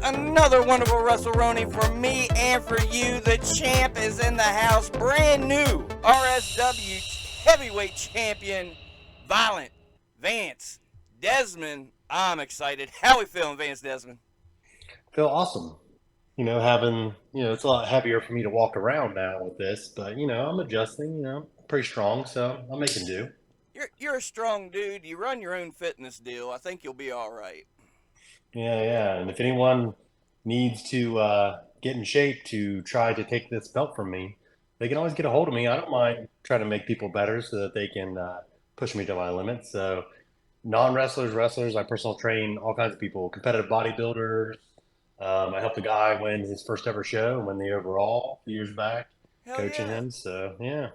Another wonderful WrestleRoni for me and for you. The champ is in the house. Brand new RSW heavyweight champion, Violent Vance Desmond. I'm excited. How we feeling, Vance Desmond? Feel awesome. It's a lot heavier for me to walk around now with this, but I'm adjusting. Pretty strong, so I'm making do. You're a strong dude. You run your own fitness deal. I think you'll be all right. Yeah, yeah. And if anyone needs to get in shape to try to take this belt from me, they can always get a hold of me. I don't mind trying to make people better so that they can push me to my limits. So non-wrestlers, wrestlers, I personal train all kinds of people, competitive bodybuilders. I helped a guy win his first ever show and win the overall a few years back, Hell coaching yeah. him. So yeah.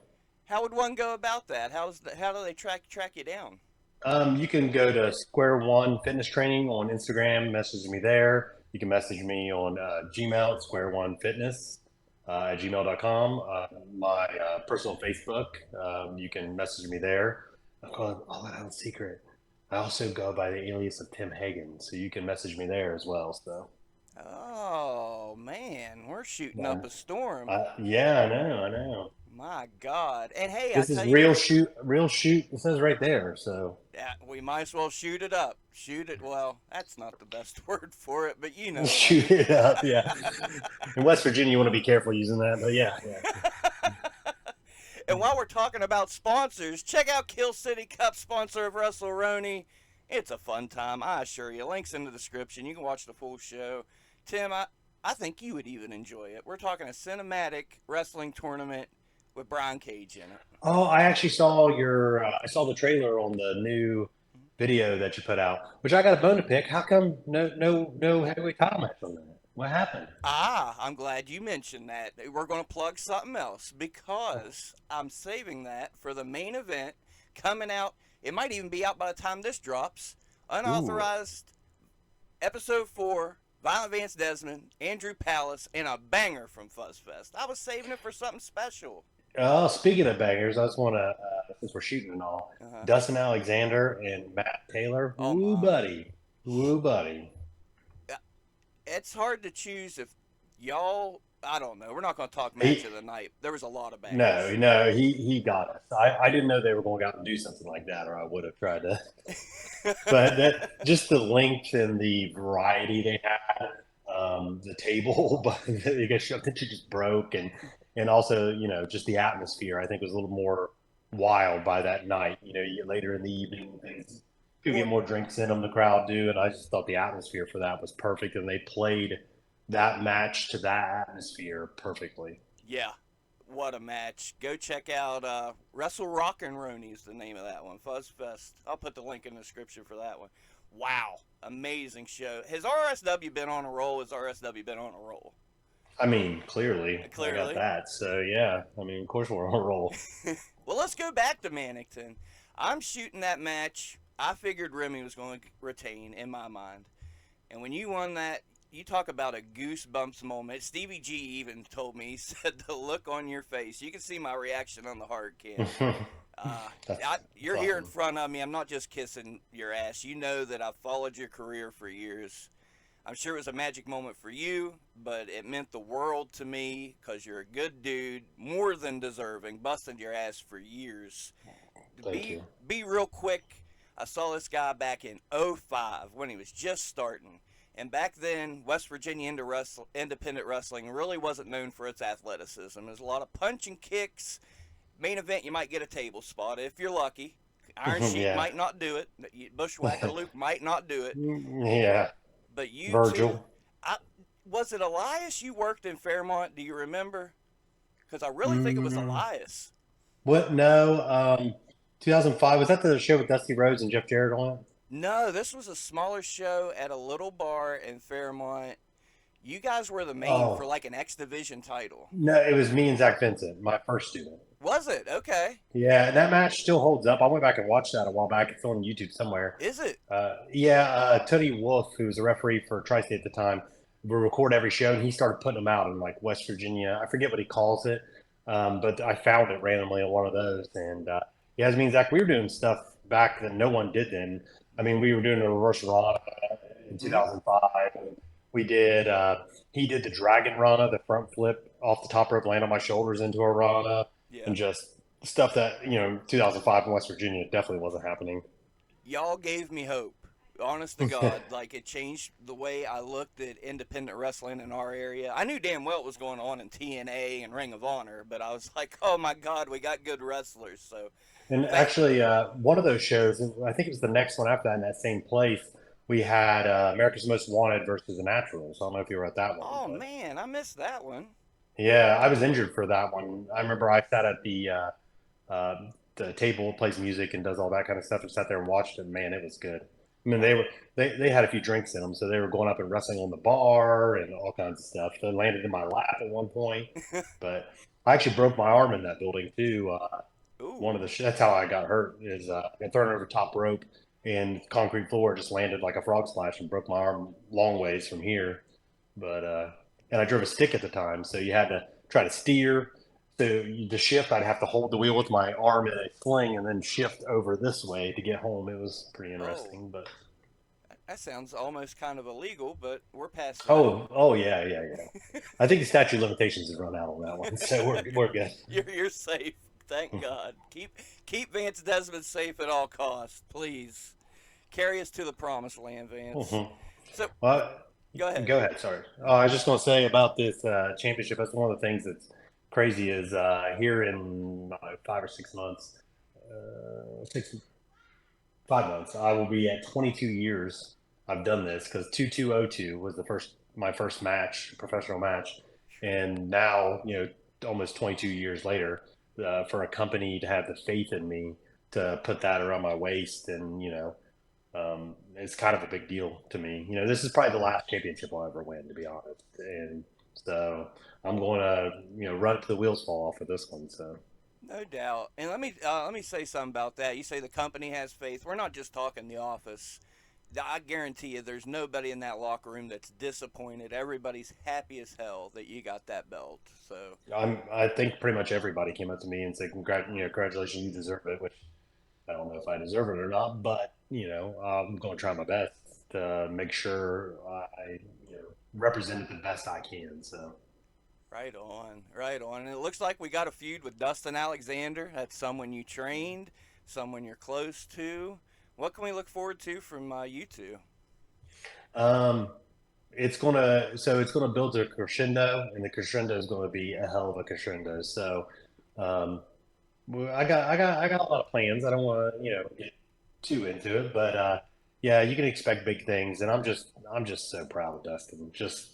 How would one go about that? How do they track you down? You can go to Square One Fitness Training on Instagram, message me there. You can message me on Gmail at Square One Fitness at gmail.com. My personal Facebook, you can message me there. I call it all that out in secret. I also go by the alias of Tim Hagen, so you can message me there as well. So, Oh man, we're shooting up um, a storm. yeah, I know, I know. My God. And hey, I This tell is you, real shoot, real shoot. It says right there. So, we might as well shoot it up. Shoot it. Well, that's not the best word for it, but you know what I shoot mean. it up, yeah. In West Virginia, you want to be careful using that, but yeah, yeah. And while we're talking about sponsors, check out Kill City Cup, sponsor of WrestleRoni. It's a fun time, I assure you. Links in the description. You can watch the full show. Tim, I think you would even enjoy it. We're talking a cinematic wrestling tournament with Brian Cage in it. Oh, I actually saw I saw the trailer on the new video that you put out, which I got a bone to pick. How come no heavyweight title match on that? What happened? I'm glad you mentioned that. We're going to plug something else because I'm saving that for the main event coming out. It might even be out by the time this drops. Ooh. Unauthorized episode 4, Violent Vance Desmond, Andrew Palace, and a banger from FuzzFest. I was saving it for something special. Oh, speaking of bangers, I just want to, since we're shooting and all, Uh-huh. Dustin Alexander and Matt Taylor. Oh Woo, my. buddy. Woo, buddy. It's hard to choose if y'all. I don't know. We're not going to talk match He, of the night. There was a lot of no, bangers. no, he got us. I didn't know they were going out and do something like that, or I would have tried to. But just the length and the variety they had, the table, but they got something just broke, and also just the atmosphere. I think was a little more wild by that night. You get later in the evening, things people get Well, more drinks in them. The crowd do, and I just thought the atmosphere for that was perfect, and they played that match to that atmosphere perfectly. yeah. What a match. Go check out Wrestle Rock and Roni is the name of that one. Fuzzfest. I'll put the link in the description for that one. Wow. Amazing show. Has RSW been on a roll? Has RSW been on a roll? I mean, clearly, I got Clearly. that. So yeah, I mean, of course we're on a roll. Well, let's go back to Mannington. I'm shooting that match. I figured Remy was going to retain in my mind. And when you won that, you talk about a goosebumps moment. Stevie G even told me, he said, the look on your face. You can see my reaction on the hard cam. You're here in Awesome. front of me. I'm not just kissing your ass. You know that I've followed your career for years. I'm sure it was a magic moment for you, but it meant the world to me because you're a good dude, more than deserving, busting your ass for years. Thank Be you. be real quick. I saw this guy back in '05 when he was just starting. And back then, West Virginia independent wrestling really wasn't known for its athleticism. There's a lot of punching kicks. Main event, you might get a table spot if you're lucky. Iron Sheik Yeah. might not do it. Bushwhacker Luke might not do it. Yeah. But you two, Virgil. I, was it Elias you worked in Fairmont? Do you remember? Because I really think it was Mm, Elias. what? No. 2005. Was that the show with Dusty Rhodes and Jeff Jarrett on it? No, this was a smaller show at a little bar in Fairmont. You guys were the main for Oh, like an X Division title. no. It was me and Zach Vincent, my first student. Was it? Okay. Yeah, and that match still holds up. I went back and watched that a while back. It's on YouTube somewhere. Is it? Yeah, Tony Wolf, who was a referee for Tri-State at the time, would record every show, and he started putting them out in like West Virginia. I forget what he calls it, but I found it randomly on one of those. And yeah, as me and Zach, we were doing stuff back that no one did then. I mean, we were doing a reverse Rana in Hmm. 2005. And We did. He did the dragon rana, the front flip off the top rope, land on my shoulders into a rana, Yeah. and just stuff that 2005 in West Virginia definitely wasn't happening. Y'all gave me hope. Honest to God, like it changed the way I looked at independent wrestling in our area. I knew damn well what was going on in TNA and Ring of Honor, but I was like, oh my God, we got good wrestlers. So, And thank. actually, one of those shows, I think it was the next one after that in that same place, we had America's Most Wanted versus the Naturals. I don't know if you were at that one, Oh but man, I missed that one. yeah, I was injured for that one. I remember I sat at the table, plays music and does all that kind of stuff, and sat there and watched it. Man, it was good. I mean, Oh, they had a few drinks in them, so they were going up and wrestling on the bar and all kinds of stuff. They landed in my lap at one point, but I actually broke my arm in that building too. One of ooh, that's how I got hurt is I thrown over top rope and concrete floor just landed like a frog splash and broke my arm long ways from here. But and I drove a stick at the time, so you had to try to steer. So the shift, I'd have to hold the wheel with my arm in a sling and then shift over this way to get home. It was pretty oh, interesting, but that sounds almost kind of illegal, but we're past that. oh yeah, yeah, yeah. I think the statute of limitations has run out on that one, so we're good. You're safe. Thank God. Keep Vance Desmond safe at all costs, please. Carry us to the promised land, Vance. Mhm. So, Well, go ahead. go ahead. Sorry. I was just going to say about this championship. That's one of the things that's crazy is here in 5 or 6 months, 5 months, I will be at 22 years. I've done this because 2202 was my first match, professional match, and now almost 22 years later, for a company to have the faith in me to put that around my waist and it's kind of a big deal to me. This is probably the last championship I'll ever win, to be honest. And so I'm going to, run it to the wheels fall off for this one. So, No doubt. And let me say something about that. You say the company has faith. We're not just talking the office. I guarantee you, there's nobody in that locker room that's disappointed. Everybody's happy as hell that you got that belt. So, I think pretty much everybody came up to me and said, congratulations, you deserve it, which I don't know if I deserve it or not, but, I'm going to try my best to make sure I, represent it the best I can. So, right on, right on. And it looks like we got a feud with Dustin Alexander. That's someone you trained, someone you're close to. What can we look forward to from you two? um, it's gonna build to a crescendo, and the crescendo is gonna be a hell of a crescendo. So, um, well, I got a lot of plans. I don't want to get too into it, but yeah, you can expect big things, and I'm just so proud of Dustin. Just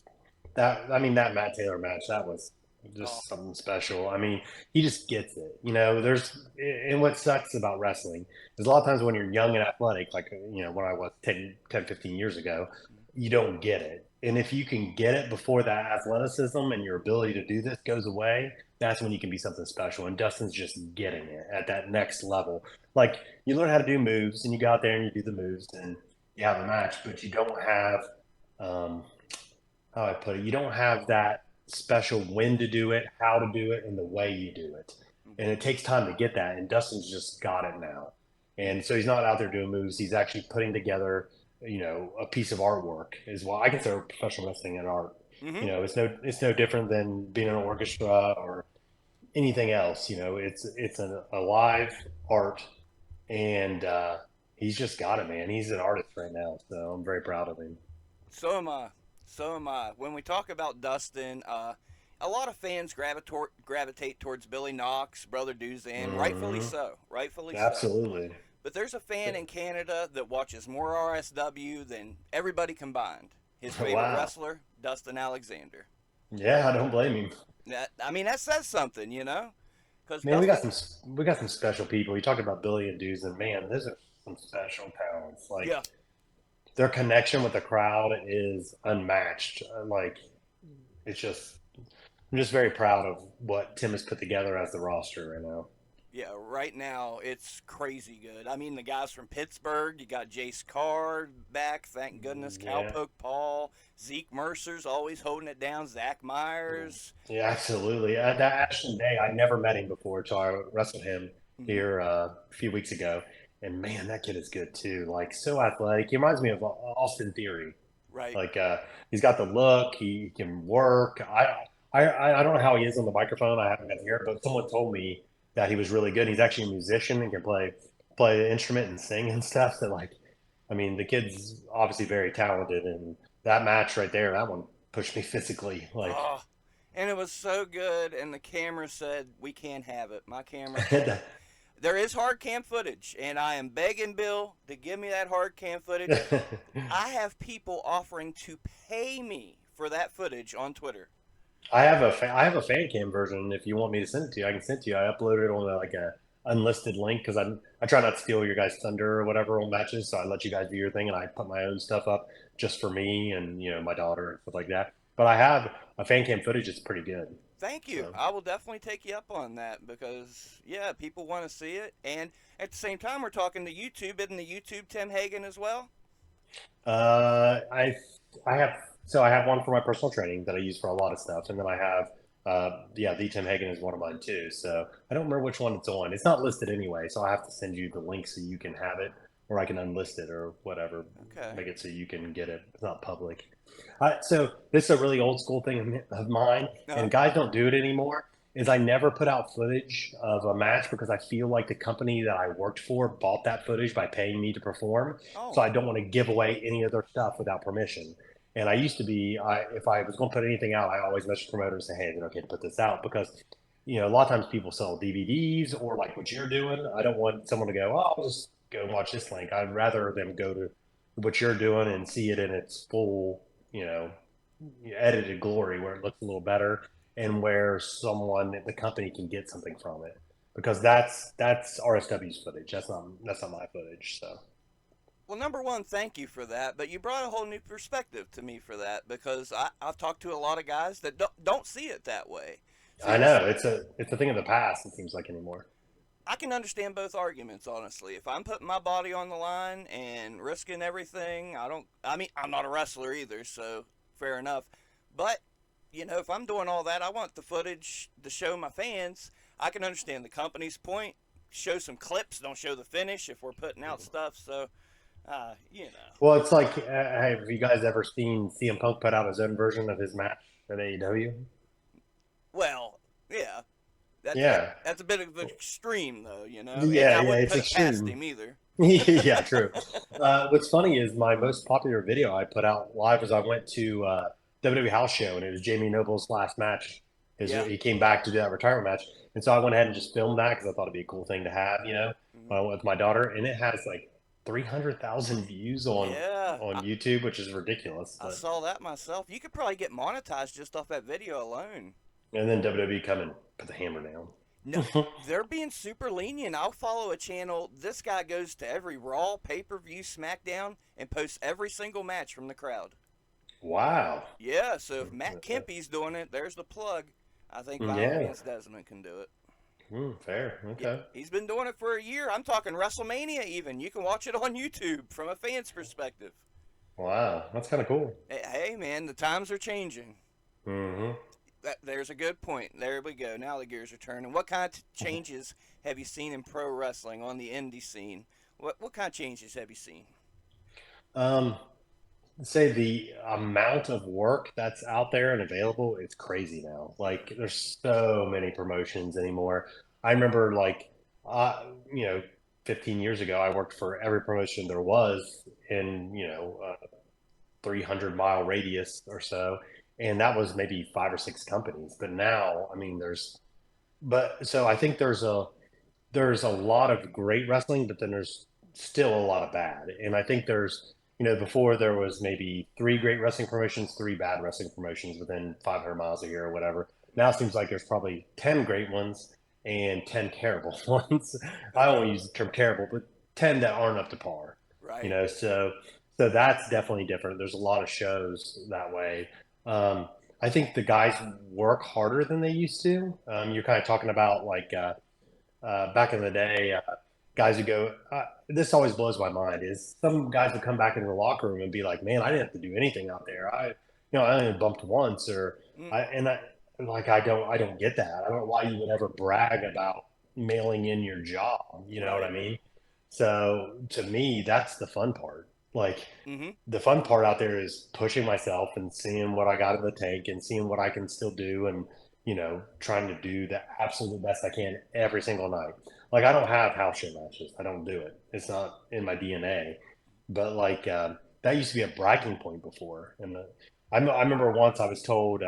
that I mean that Matt Taylor match, that was Oh, just something special. I mean, he just gets it. And what sucks about wrestling is a lot of times when you're young and athletic, like when I was 15 years ago, you don't get it. And if you can get it before that athleticism and your ability to do this goes away, that's when you can be something special. And Dustin's just getting it at that next level. Like you learn how to do moves and you go out there and you do the moves and you have a match, but you don't have um, how I put it, you don't have that special when to do it, how to do it, and the way you do it. And it takes time to get that. And Dustin's just got it now. And so he's not out there doing moves. He's actually putting together, a piece of artwork as well. I consider professional wrestling an art. mm-hmm. It's no different than being in an orchestra or anything else. It's a live art, and he's just got it, man. He's an artist right now, so I'm very proud of him. So am I. So am I. When we talk about Dustin, a lot of fans gravitate towards Billy Knox, Brother Duzan, rightfully Hmm. so. Rightfully so. Absolutely. But there's a fan in Canada that watches more RSW than everybody combined. His favorite Wow. wrestler, Dustin Alexander. Yeah, I don't blame him. I mean, that says something, you know? Because Man, Dustin, we got some special people. You talked about Billy and Dudes, and man, those are some special talents. Like yeah, their connection with the crowd is unmatched. Like it's just, I'm just very proud of what Tim has put together as the roster right now. yeah, right now it's crazy good. I mean, the guys from Pittsburgh, you got Jace Carr back, thank goodness. Yeah, Cowpoke Paul, Zeke Mercer's always holding it down. Zach Myers. yeah, absolutely. That Ashton Day, I never met him before, so I wrestled him Hmm. here a few weeks ago, and man, that kid is good too. Like so athletic. He reminds me of Austin Theory. Right. Like he's got the look, he can work. I don't know how he is on the microphone. I haven't got to hear it, but someone told me that he was really good. He's actually a musician and can play the instrument and sing and stuff. So like, I mean, the kid's obviously very talented, and that match right there, that one pushed me physically. Like, Oh, and it was so good. And the camera said, we can't have it. My camera told. There is hard cam footage, and I am begging Bill to give me that hard cam footage. I have people offering to pay me for that footage on Twitter. I have a fan cam version. If you want me to send it to you, I can send it to you. I uploaded it on like a unlisted link because I try not to steal your guys' thunder or whatever on matches. So I let you guys do your thing, and I put my own stuff up just for me and my daughter and stuff like that. But I have a fan cam footage. It's pretty good. Thank you. So I will definitely take you up on that because, yeah, people want to see it. And at the same time, we're talking to YouTube. Isn't the YouTube Tim Hagen as well? uh, I I have one for my personal training that I use for a lot of stuff, and then I have yeah, the Tim Hagen is one of mine too. So I don't remember which one it's on. It's not listed anyway, so I have to send you the link so you can have it, or I can unlist it or whatever, Okay. make it so you can get it. It's not public. So this is a really old school thing of mine, Uh, and guys don't do it anymore. Is I never put out footage of a match because I feel like the company that I worked for bought that footage by paying me to perform. So oh, I don't want to give away any of their stuff without permission. And I used to be, if I was going to put anything out, I always message promoters and say, hey, is it okay to put this out? Because, a lot of times people sell DVDs or like what you're doing. I don't want someone to go, oh, I'll just go and watch this link. I'd rather them go to what you're doing and see it in its full, you know, edited glory where it looks a little better and where someone at the company can get something from it. Because that's RSW's footage. That's not my footage. So well, number one, thank you for that. But you brought a whole new perspective to me for that because I've talked to a lot of guys that don't see it that way. I See, know it's a thing of the past. It seems like anymore. I can understand both arguments, honestly. If I'm putting my body on the line and risking everything, I don't. I mean, I'm not a wrestler either, so fair enough. But if I'm doing all that, I want the footage to show my fans. I can understand the company's point. Show some clips, don't show the finish if we're putting out stuff. So, you know. Well, it's like, have you guys ever seen CM Punk put out his own version of his match at AEW? Well, yeah, Yeah, that's a bit of an extreme, though. And yeah, I yeah. wouldn't It's put it past extreme. him either. Yeah, true. What's funny is my most popular video I put out live was I went to WWE House Show and it was Jamie Noble's last match. Yeah. He came back to do that retirement match, and so I went ahead and just filmed that because I thought it'd be a cool thing to have, Mhm. when I went with my daughter, and it has like 300,000 views Yeah, on YouTube, which is ridiculous. I saw that myself. You could probably get monetized just off that video alone. And then WWE come and put the hammer down. No, they're being super lenient. I'll follow a channel. This guy goes to every Raw, pay per view, SmackDown, and posts every single match from the crowd. Wow. Yeah, so if Matt Kempy's doing it, there's the plug. I think Yeah. Vance Desmond can do it. Fair. Yeah, Okay. he's been doing it for a year. I'm talking WrestleMania even. You can watch it on YouTube from a fan's perspective. Wow. That's kind of cool. Hey, man, the times are changing. Hmm. There's a good point. There we go. Now the gears are turning. What kind of changes have you seen in pro wrestling on the indie scene? What kind of changes have you seen? Um, Say the amount of work that's out there and available, it's crazy now. Like there's so many promotions anymore. I remember like uh, you know, 15 years ago I worked for every promotion there was in, 300-mile radius or so, and that was maybe five or six companies. But now, I mean, but so I think there's a lot of great wrestling, but then there's still a lot of bad. And I think before there was maybe three great wrestling promotions, three bad wrestling promotions within 500 miles a year or whatever. Now it seems like there's probably 10 great ones and 10 terrible ones. I Okay, won't use the term terrible, but 10 that aren't up to par. right. So that's definitely different. There's a lot of shows that way. I think the guys work harder than they used to. You're kind of talking about like back in the day, guys who go, this always blows my mind is some guys would come back into the locker room and be like, man, I didn't have to do anything out there. I only bumped once or Mm, I like, I don't get that. I don't know why you would ever brag about mailing in your job. You know what I right. mean? So to me, that's the fun part. Like Mm-hmm. the fun part out there is pushing myself and seeing what I got in the tank and seeing what I can still do and, trying to do the absolute best I can every single night. Like I don't have house show matches. I don't do it. It's not in my DNA. But like that used to be a bragging point before. And I remember once I was told,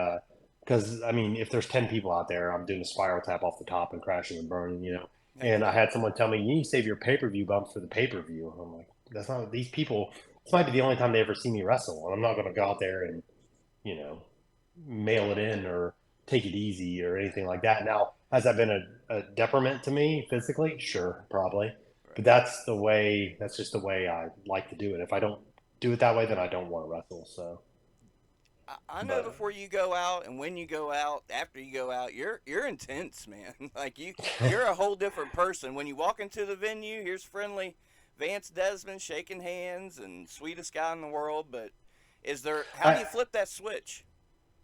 because I mean, if there's 10 people out there, I'm doing a spiral tap off the top and crashing and burning. Heck And I yeah. had someone tell me, you need to save your pay per view bumps for the pay per view. I'm like, that's not these people. This might be the only time they ever see me wrestle, and I'm not going to go out there and you know mail it in or take it easy or anything like that. Now, has that been a detriment to me physically? Sure, probably. But Right. that's the way. That's just the way I like to do it. If I don't do it that way, then I don't want to wrestle. So, I know but before you go out and when you go out, after you go out, you're intense, man. Like you're a whole different person. When you walk into the venue, here's friendly Vance Desmond shaking hands and sweetest guy in the world. But how do I you flip that switch?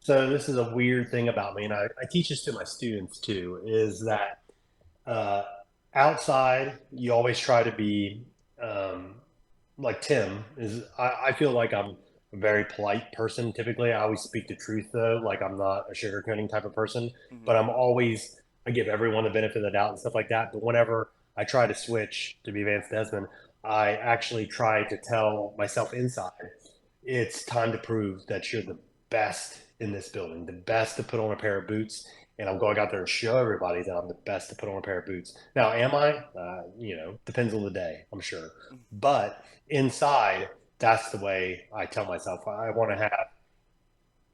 so this is a weird thing about me, and I teach this to my students too. Is that uh, outside you always try to be um, like Tim is. I feel like I'm a very polite person. Typically, I always speak the truth though. Like I'm not a sugarcoating type of person, Hmm. but I give everyone the benefit of the doubt and stuff like that. But whenever I try to switch to be Vance Desmond, I actually try to tell myself inside it's time to prove that you're the best in this building, the best to put on a pair of boots. And I'm going out there and show everybody that I'm the best to put on a pair of boots. Now, am I? Depends on the day, I'm sure. But inside, that's the way I tell myself I want to have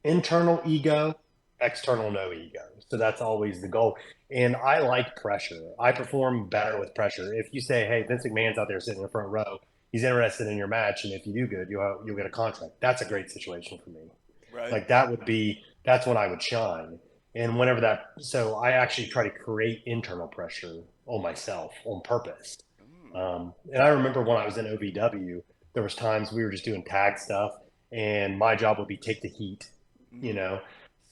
internal ego, external no ego. So that's always the goal. And I like pressure. I perform better with pressure. If you say, "Hey, Vince McMahon's out there sitting in the front row. He's interested in your match, and if you do good, you'll get a contract." That's a great situation for me. Right. Like that's when I would shine. And so I actually try to create internal pressure on myself on purpose. Mm. And I remember when I was in OVW, there was times we were just doing tag stuff, and my job would be take the heat, you Mm-hmm. know.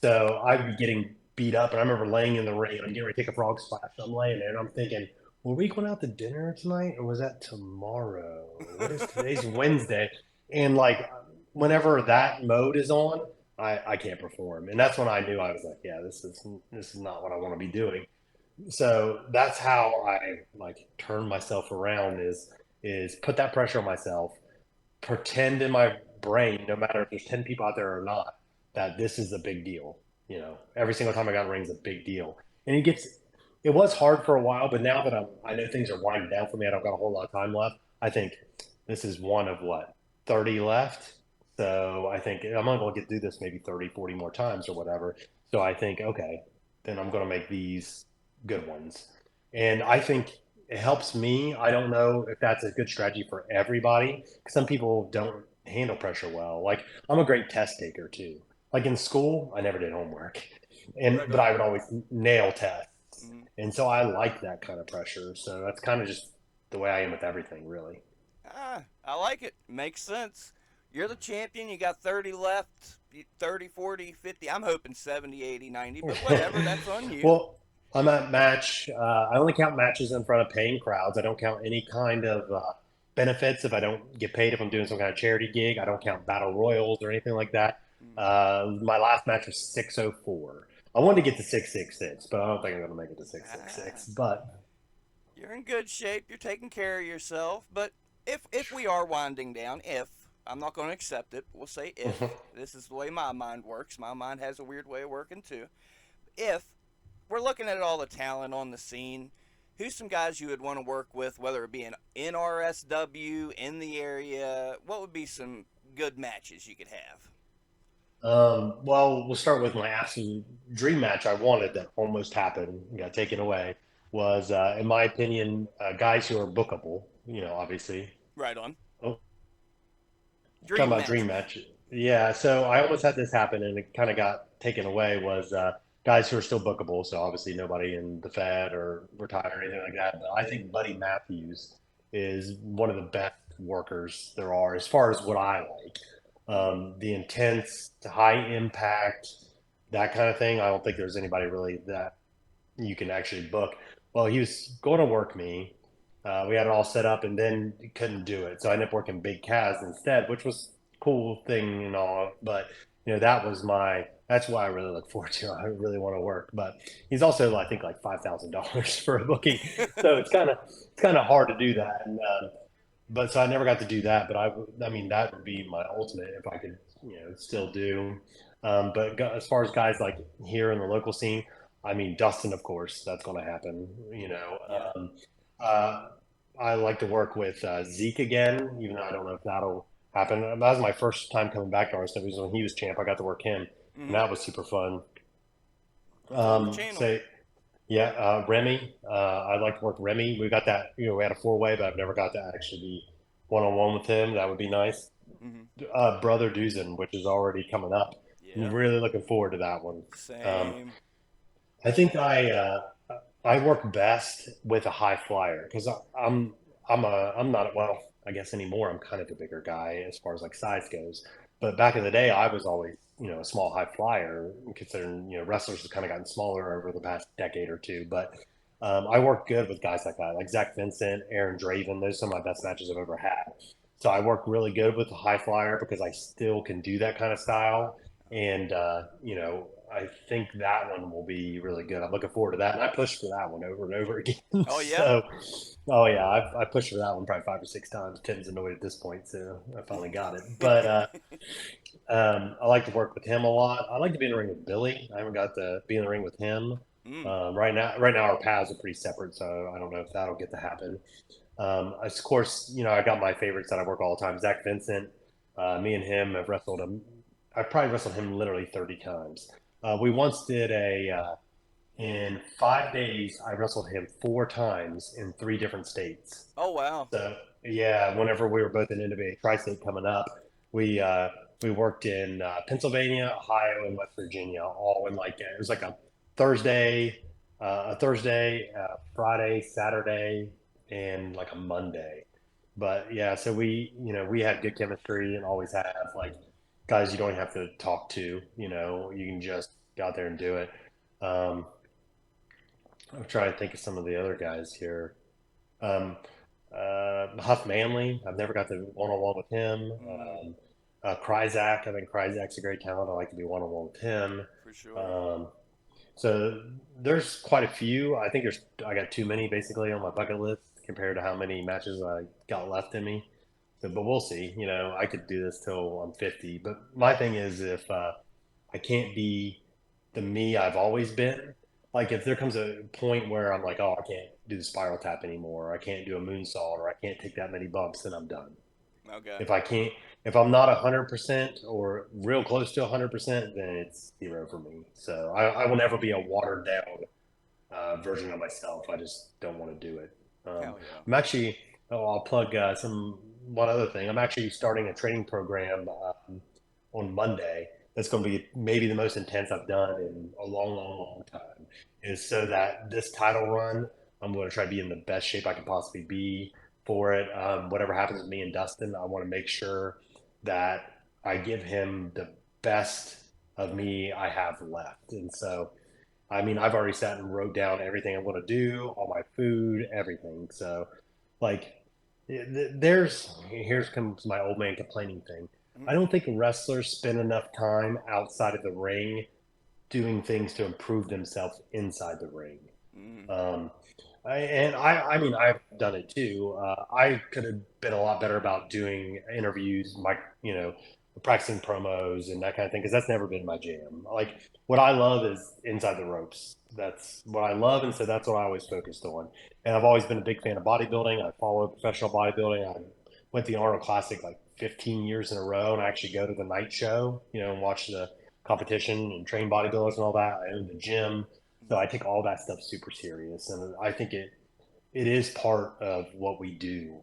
So I'd be getting beat up, and I remember laying in the ring, and I'm getting ready to take a frog splash. I'm laying there, and I'm thinking, were we going out to dinner tonight, or was that tomorrow? What is today's Wednesday? And like, whenever that mode is on, I can't perform, and that's when I knew I was like, yeah, this is not what I want to be doing. So that's how I like turn myself around is put that pressure on myself, pretend in my brain, no matter if there's 10 people out there or not, that this is a big deal. Every single time I got in the ring is a big deal. And it was hard for a while, but now that I know things are winding down for me, I don't got a whole lot of time left. I think this is one of what, 30 left. So I think I'm only going to get through this maybe 30, 40 more times or whatever. So I think, okay, then I'm going to make these good ones. And I think it helps me. I don't know if that's a good strategy for everybody. Some people don't handle pressure well. Like I'm a great test taker too. Like in school, I never did homework, and Right but on. I would always nail tests, Mm-hmm. and so I like that kind of pressure. So that's kind of just the way I am with everything, really. I like it. Makes sense. You're the champion. You got 30 left. 30, 40, 50. I'm hoping 70, 80, 90. But whatever. That's on you. Well, I'm at match. I only count matches in front of paying crowds. I don't count any kind of benefits if I don't get paid if I'm doing some kind of charity gig. I don't count battle royals or anything like that. Mm. My last match was 604. I wanted to get to 666, but I don't think I'm going to make it to Ah, 666. But you're in good shape. You're taking care of yourself. But if we are winding down, if I'm not going to accept it, we'll say if. This is the way my mind works. My mind has a weird way of working too. If we're looking at all the talent on the scene, who's some guys you would want to work with, whether it be in RSW, in the area? What would be some good matches you could have? well, we'll start with my absolute dream match I wanted that almost happened, got taken away, was, in my opinion, guys who are bookable, obviously. Right on. Oh, talking Dream about dream matches. match. Yeah, so I almost had this happen and it kind of got taken away was guys who are still bookable. So obviously nobody in the Fed or retired or anything like that. But I think Buddy Matthews is one of the best workers there are as far as what I like. Mm. The intense, high impact, that kind of thing. I don't think there's anybody really that you can actually book. Well, he was going to work me. We had it all set up, and then couldn't do it. So I ended up working Big Kaz instead, which was a cool thing and all. But that was that's why I really look forward to. I really want to work, but he's also I think like $5,000 for a booking, so it's kind of hard to do that. And but so I never got to do that. But I mean, that would be my ultimate if I could, still do. But as far as guys like here in the local scene, I mean, Dustin, of course, that's going to happen. Yeah. Uh, I like to work with Zeke again, even though I don't know if that'll happen. That was my first time coming back to RSW. Was when he was champ. I got to work him, and Hmm. that was super fun. It's on the channel. Say, yeah, Remy. I'd like to work Remy. We got that. We had a four-way, but I've never got to actually be one-on-one with him. That would be nice. Hmm. Brother Duzen, which is already coming up. I'm Yeah. really looking forward to that one. Um, Same. I think I work best with a high flyer because I'm not well I guess anymore I'm kind of a bigger guy as far as like size goes, but back in the day I was always a small high flyer considering wrestlers have kind of gotten smaller over the past decade or two, but I work good with guys like that, like Zach Vincent, Aaron Draven. Those are some of my best matches I've ever had. So I work really good with the high flyer because I still can do that kind of style, and I think that one will be really good. I'm looking forward to that, and I pushed for that one over and over again. Oh yeah. So, oh yeah, I pushed for that one probably 5 or 6 times. Tim's annoyed at this point, so I finally got it. But I like to work with him a lot. I like to be in the ring with Billy. I haven't got to be in the ring with him. Mm. Right now our paths are pretty separate, so I don't know if that'll get to happen. Of course, I got my favorites that I work all the time. Zach Vincent, me and him have wrestled him. I've probably wrestled him literally 30 times. We once did in 5 days, I wrestled him 4 times in 3 different states. Oh wow. So yeah, whenever we were both in NWA Tri-State coming up, we uh, we worked in Pennsylvania, Ohio, and West Virginia, all in like it was like Thursday, Friday, Saturday, and like a Monday. But yeah, so we had good chemistry and always have like guys you don't have to talk to. You can just go out there and do it. Um, I'm trying to think of some of the other guys here. Um, Huff Manley, I've never got to one on one with him. Mm. Kryzak, I think Kryzak's a great talent. I like to be one on one with him. For sure. Um, so there's quite a few. I got too many basically on my bucket list compared to how many matches I got left in me. So, but we'll see. I could do this till I'm 50. But my thing is, if I can't be the me I've always been, like if there comes a point where I'm like, oh, I can't do the spiral tap anymore, or I can't do a moonsault, or I can't take that many bumps, then I'm done. Okay. If I can't, if I'm not 100% or real close to 100%, then it's zero for me. So I will never be a watered down version of myself. I just don't want to do it. Um, Hell yeah. I'm actually, I'll plug one other thing. I'm actually starting a training program on Monday. That's going to be maybe the most intense I've done in a long, long, long time. Is so that this title run, I'm going to try to be in the best shape I can possibly be for it. Whatever happens with me and Dustin, I want to make sure that I give him the best of me I have left. And so I mean, I've already sat and wrote down everything I'm going to do, all my food, everything. So, like, here's comes my old man complaining thing. I Mm. don't think wrestlers spend enough time outside of the ring doing things to improve themselves inside the ring. Mm. Um, I mean, I've done it too. I could have been a lot better about doing interviews, practicing promos and that kind of thing, because that's never been my jam. Like, what I love is inside the ropes. That's what I love, and so that's what I always focused on. And I've always been a big fan of bodybuilding. I follow professional bodybuilding. I went to the Arnold Classic like 15 years in a row, and I actually go to the night show, and watch the competition and train bodybuilders and all that. I own the gym, so I take all that stuff super serious, and I think it is part of what we do.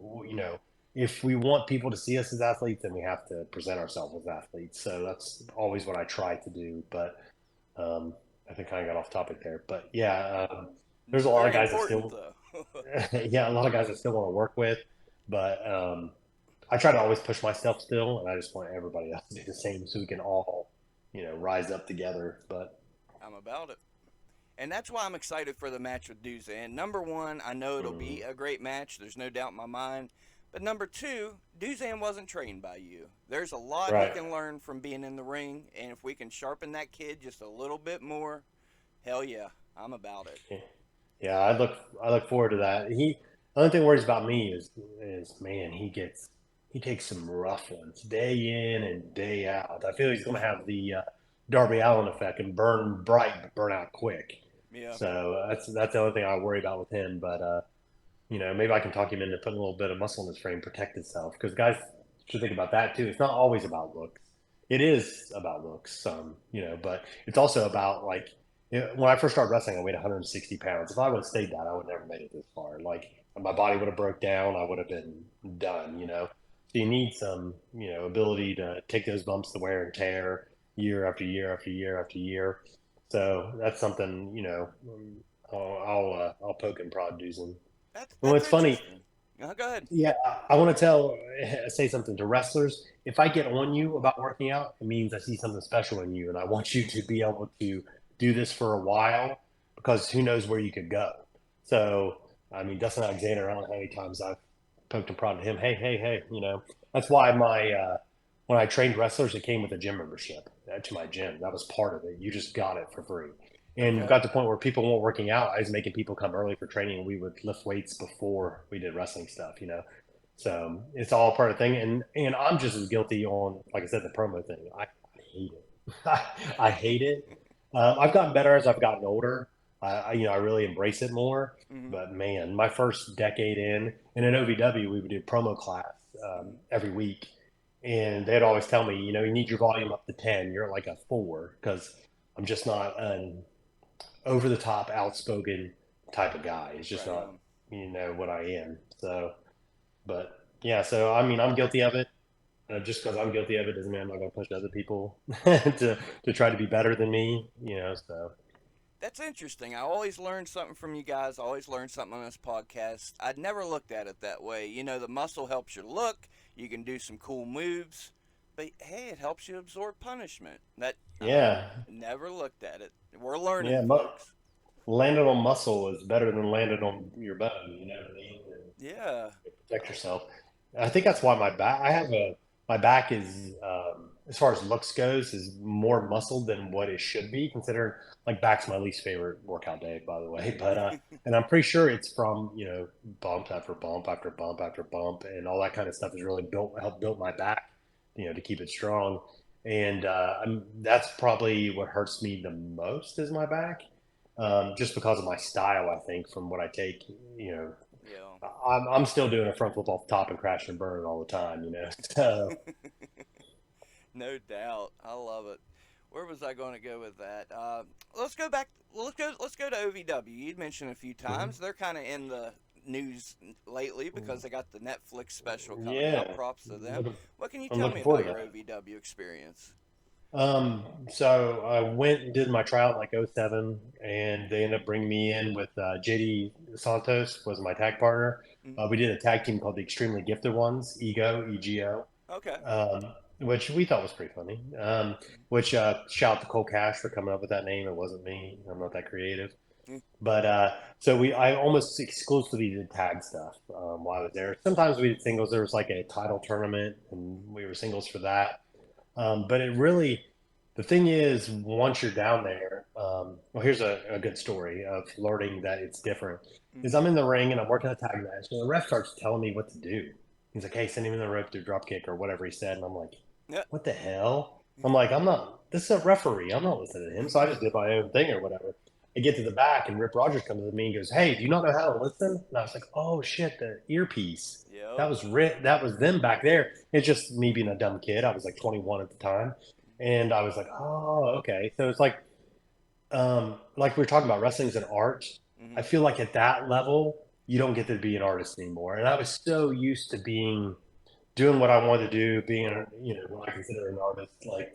If we want people to see us as athletes, then we have to present ourselves as athletes. So that's always what I try to do. But um, I think I got off topic there. But yeah, there's a lot of Very guys that important still, though. yeah, a lot of guys I still want to work with. But I try to always push myself still, and I just want everybody else to do the same, so we can all, rise up together. But I'm about it. And that's why I'm excited for the match with Duzan. Number one, I know it'll Mm, be a great match. There's no doubt in my mind. But number two, Duzan wasn't trained by you. There's a lot he right. can learn from being in the ring, and if we can sharpen that kid just a little bit more, hell yeah, I'm about it. Yeah, yeah, I look forward to that. The only thing that worries about me is man, he takes some rough ones day in and day out. I feel he's going to have the Darby Allin effect and burn bright but burn out quick. Yeah. So that's the only thing I worry about with him. But maybe I can talk him into putting a little bit of muscle in his frame, protect himself. Because guys should think about that too. It's not always about looks. It is about looks, but it's also about like when I first started wrestling, I weighed 160 pounds. If I would have stayed that, I would never made it this far. Like my body would have broke down. I would have been done. So you need some, ability to take those bumps, the wear and tear, year after year after year after year. So that's something, I'll poke and prod using. Well, That's it's funny. interesting. Go ahead. Yeah, I want to say something to wrestlers. If I get on you about working out, it means I see something special in you, and I want you to be able to do this for a while because who knows where you could go. So, I mean, Dustin Alexander, I don't know how many times I've poked and prodded him. Hey, hey, hey, that's why when I trained wrestlers, it came with a gym membership to my gym. That was part of it. You just got it for free. And Okay. got to the point where people weren't working out. I was making people come early for training, and we would lift weights before we did wrestling stuff. So it's all part of the thing. And I'm just as guilty on, like I said, the promo thing. I hate it. I hate it. I've gotten better as I've gotten older. I really embrace it more. Hmm. But man, my first decade in an OVW, we would do promo class every week, and they'd always tell me, you need your volume up to 10. You're at like a 4 because I'm just not an over the top, outspoken type of guy. It's just Right not, on. what I am. So, but yeah, so I mean, I'm guilty of it. Just because I'm guilty of it doesn't mean I'm not going to push other people to try to be better than me. So That's interesting. I always learn something from you guys. I always learn something on this podcast. I'd never looked at it that way. The muscle helps you look. You can do some cool moves, but hey, it helps you absorb punishment. That I yeah, never looked at it. We're learning, yeah, folks. landing on muscle is better than landing on your bone. You know what I mean? Yeah. And protect yourself. I think that's why my back is as far as looks goes is more muscled than what it should be considering like back's my least favorite workout day by the way but and I'm pretty sure it's from bump after bump after bump after bump and all that kind of stuff has really helped build my back to keep it strong and that's probably what hurts me the most is my back just because of my style I think from what I take you know Yeah. I'm still doing a front flip off the top and crash and burn all the time. So No doubt. I love it. Where was I going to go with that? Let's go back. Let's go to OVW. You'd mentioned a few times. mhm. They're kind of in the news lately because they got the Netflix special coming out. Yeah, Props to them. looking, What can you I'm tell me looking forward about to your that. OVW experience? So I went and did my tryout in like '07, and they ended up bringing me in with JD Santos was my tag partner. Mm, We did a tag team called the Extremely Gifted Ones, EGO, okay. which we thought was pretty funny. Which shout out to Cole Cash for coming up with that name. It wasn't me. I'm not that creative. Mm, But so I almost exclusively did tag stuff while I was there. Sometimes we did singles. There was like a title tournament, and we were singles for that. But the thing is, once you're down there, well, here's a good story of learning that it's different. Is mm, I'm in the ring and I'm working a tag match, and the ref starts telling me what to do. He's like, "Hey, send him in the rope to drop kick or whatever he said," and I'm like, yeah. "What the hell?" I'm like, "I'm not. This is a referee. I'm not listening to him." So I just did my own thing or whatever. I get to the back, and Rip Rogers comes to me and goes, "Hey, do you not know how to listen?" And I was like, "Oh shit, the earpiece." Yep. That was That was them back there. It's just me being a dumb kid. I was like 21 at the time, and I was like, "Oh, okay." So it's like we were talking about, wrestling's an art. I Hmm. feel like at that level, you don't get to be an artist anymore. And I was so used to doing what I wanted to do, being what I consider an artist. Like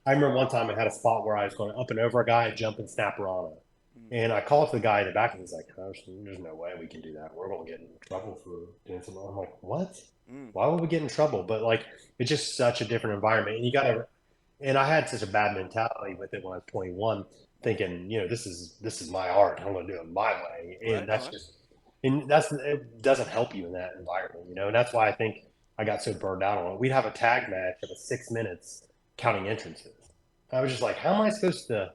I remember one time I had a spot where I was going up and over a guy and jump and snap Rana. Mm, And I called to the guy in the back and he's like, oh, there's no way we can do that. We're going to get in trouble for doing something. I'm like, what? mm, Why would we get in trouble? But like, it's just such a different environment. And I had such a bad mentality with it when I was 21 thinking, this is my art. I'm going to do it my way, Right. Uh-huh. and it doesn't help you in that environment, and that's why I think I got so burned out on it. We'd have a tag match that was 6 minutes counting entrances. I was just like, how am I supposed to,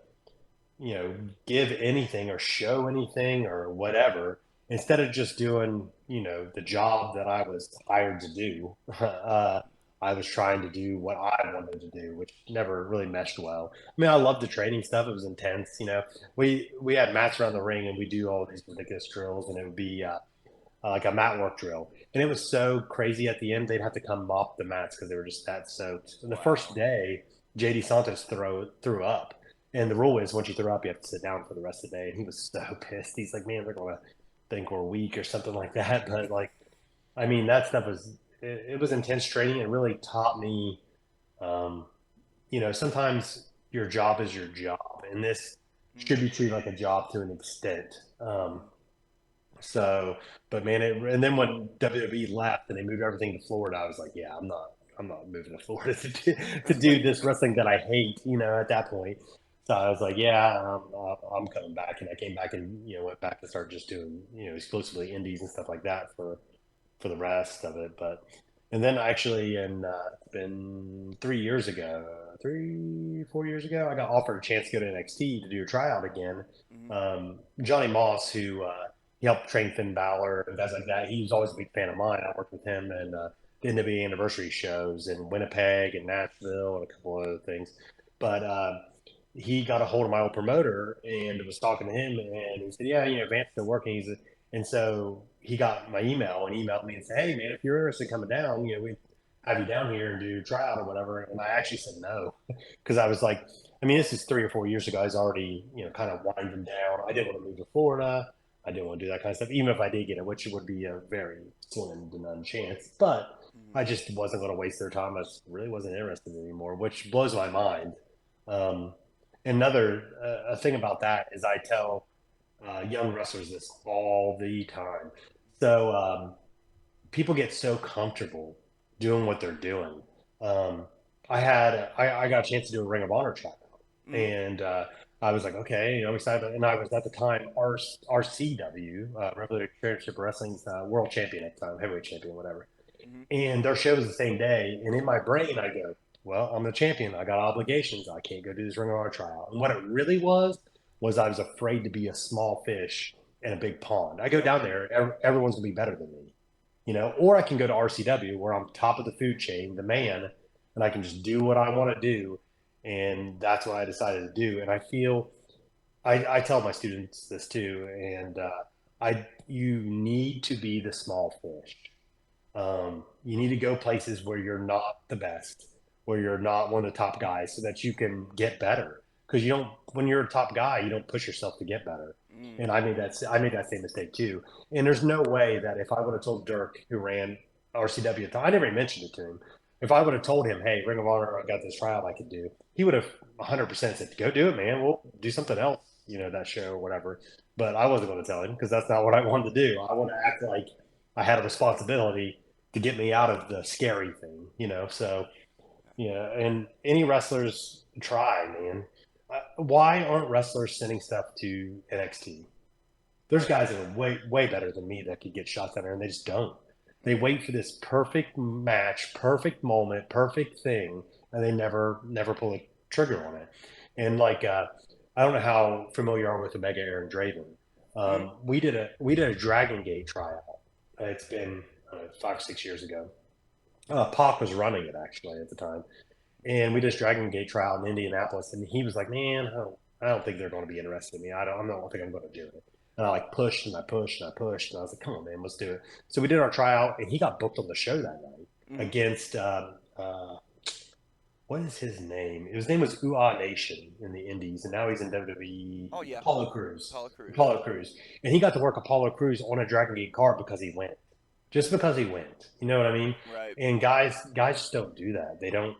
give anything or show anything or whatever instead of just doing, the job that I was hired to do. I was trying to do what I wanted to do, which never really meshed well. I mean, I loved the training stuff. It was intense. We had mats around the ring and we do all these ridiculous drills, and it would be like a mat work drill. And it was so crazy at the end, they'd have to come mop the mats because they were just that soaked. And the first Wow. day, JD Santos threw up. And the rule is once you throw up, you have to sit down for the rest of the day. And he was so pissed. He's like, man, they're going to think we're weak or something like that. But like, I mean, that stuff it was intense training and really taught me, um, sometimes your job is your job. And this should Mm-hmm. be treated like a job to an extent. Mm-hmm. So, but man, and then when WWE left and they moved everything to Florida, I was like, yeah, I'm not moving to Florida to do this wrestling that I hate, at that point. So I was like, yeah, I'm coming back. And I came back and, went back to start just doing, exclusively indies and stuff like that for the rest of it. But, and then actually, it's been 3 years ago, 4 years ago, I got offered a chance to go to NXT to do a tryout again. Mm-hmm. Johnny Moss, who he helped train Finn Balor and guys like that. He was always a big fan of mine. I worked with him and the NWA anniversary shows in Winnipeg and Nashville and a couple other things. But he got a hold of my old promoter and was talking to him, and he said, "Yeah, Vance still working." And so he got my email and emailed me and said, "Hey, man, if you're interested in coming down, we have you down here and do tryout or whatever." And I actually said no because I was like, I mean, this is 3 or 4 years ago. I was already, kind of winding down. I didn't want to move to Florida. I didn't want to do that kind of stuff, even if I did get it, which would be a very slim to none chance. But Mm-hmm. I just wasn't going to waste their time. I just really wasn't interested anymore, which blows my mind. Um, Another a thing about that is I tell young wrestlers this all the time. So people get so comfortable doing what they're doing. Um, I got a chance to do a Ring of Honor tryout, Mm-hmm. and I was like, okay, I'm excited. And I was at the time RCW, Revolutionary Championship Wrestling's world champion at the time, heavyweight champion, whatever. Mm-hmm. And their show was the same day. And in my brain, I go, well, I'm the champion. I got obligations. I can't go do this Ring of Honor trial. And what it really was I was afraid to be a small fish in a big pond. I go Yep. down there, everyone's gonna be better than me, or I can go to RCW where I'm top of the food chain, the man, and I can just do what I want to do. And that's what I decided to do. And I feel I tell my students this too, and you need to be the small fish. You need to go places where you're not the best, where you're not one of the top guys, so that you can get better. Because you don't, when you're a top guy, you don't push yourself to get better. And Mm-hmm. I made that same mistake too. And there's no way that if I would have told Dirk, who ran RCW at the time, I never even mentioned it to him. If I would have told him, "Hey, Ring of Honor, I got this trial I could do," he would have 100% said, "Go do it, man. We'll do something else, that show or whatever." But I wasn't going to tell him because that's not what I wanted to do. I want to act like I had a responsibility to get me out of the scary thing, So, and any wrestlers try, man. Why aren't wrestlers sending stuff to NXT? There's Right. guys that are way better than me that could get shots down there, and they just don't. They Mm-hmm. wait for this perfect match, perfect moment, perfect thing, and they never pull the trigger on it. And like, I don't know how familiar you are with Omega Aaron Draven. Mm-hmm. We did a Dragon Gate tryout. It's been 5 or 6 years ago. Pac was running it actually at the time, and we just Dragon Gate trial in Indianapolis, and he was like, "Man, I don't think they're going to be interested in me. I don't think I'm going to do it." And I like pushed and I pushed and I pushed, and I was like, "Come on, man, let's do it." So we did our tryout, and he got booked on the show that night Mm-hmm. against what is his name? His name was Ua Nation in the Indies, and now he's in WWE. Oh yeah. Apollo Cruz. Apollo Crews. Apollo Cruz, and he got to work Apollo Cruz on a Dragon Gate card because he went, just because he went. You know what I mean? Right. And guys just don't do that. They don't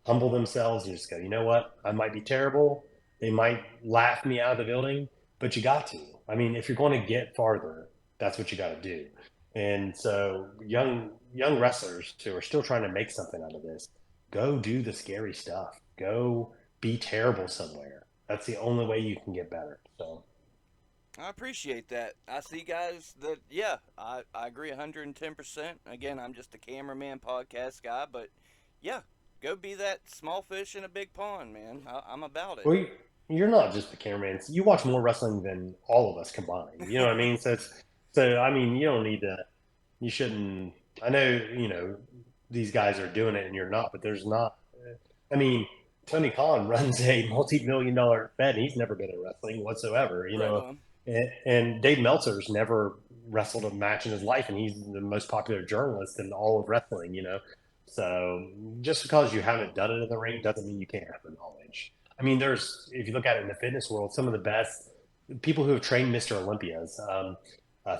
humble themselves and just go, you know what? I might be terrible. They might laugh me out of the building, but you got to. I mean, if you're going to get farther, that's what you got to do. And so, young wrestlers who are still trying to make something out of this, go do the scary stuff. Go be terrible somewhere. That's the only way you can get better. So I appreciate that. I see guys that, yeah, I agree 110%. Again, I'm just a cameraman podcast guy, but yeah, go be that small fish in a big pond, man. I'm about it. well, you're not just the cameraman. You watch more wrestling than all of us combined. You know what I mean? So I mean, you don't need to. You shouldn't. I know these guys are doing it, and you're not. But there's not. I mean, Tony Khan runs a multi-million-dollar Fed. And he's never been in wrestling whatsoever. Right on. And Dave Meltzer's never wrestled a match in his life, and he's the most popular journalist in all of wrestling. So just because you haven't done it in the ring doesn't mean you can't have the knowledge. I mean, if you look at it in the fitness world, some of the best people who have trained Mr. Olympias.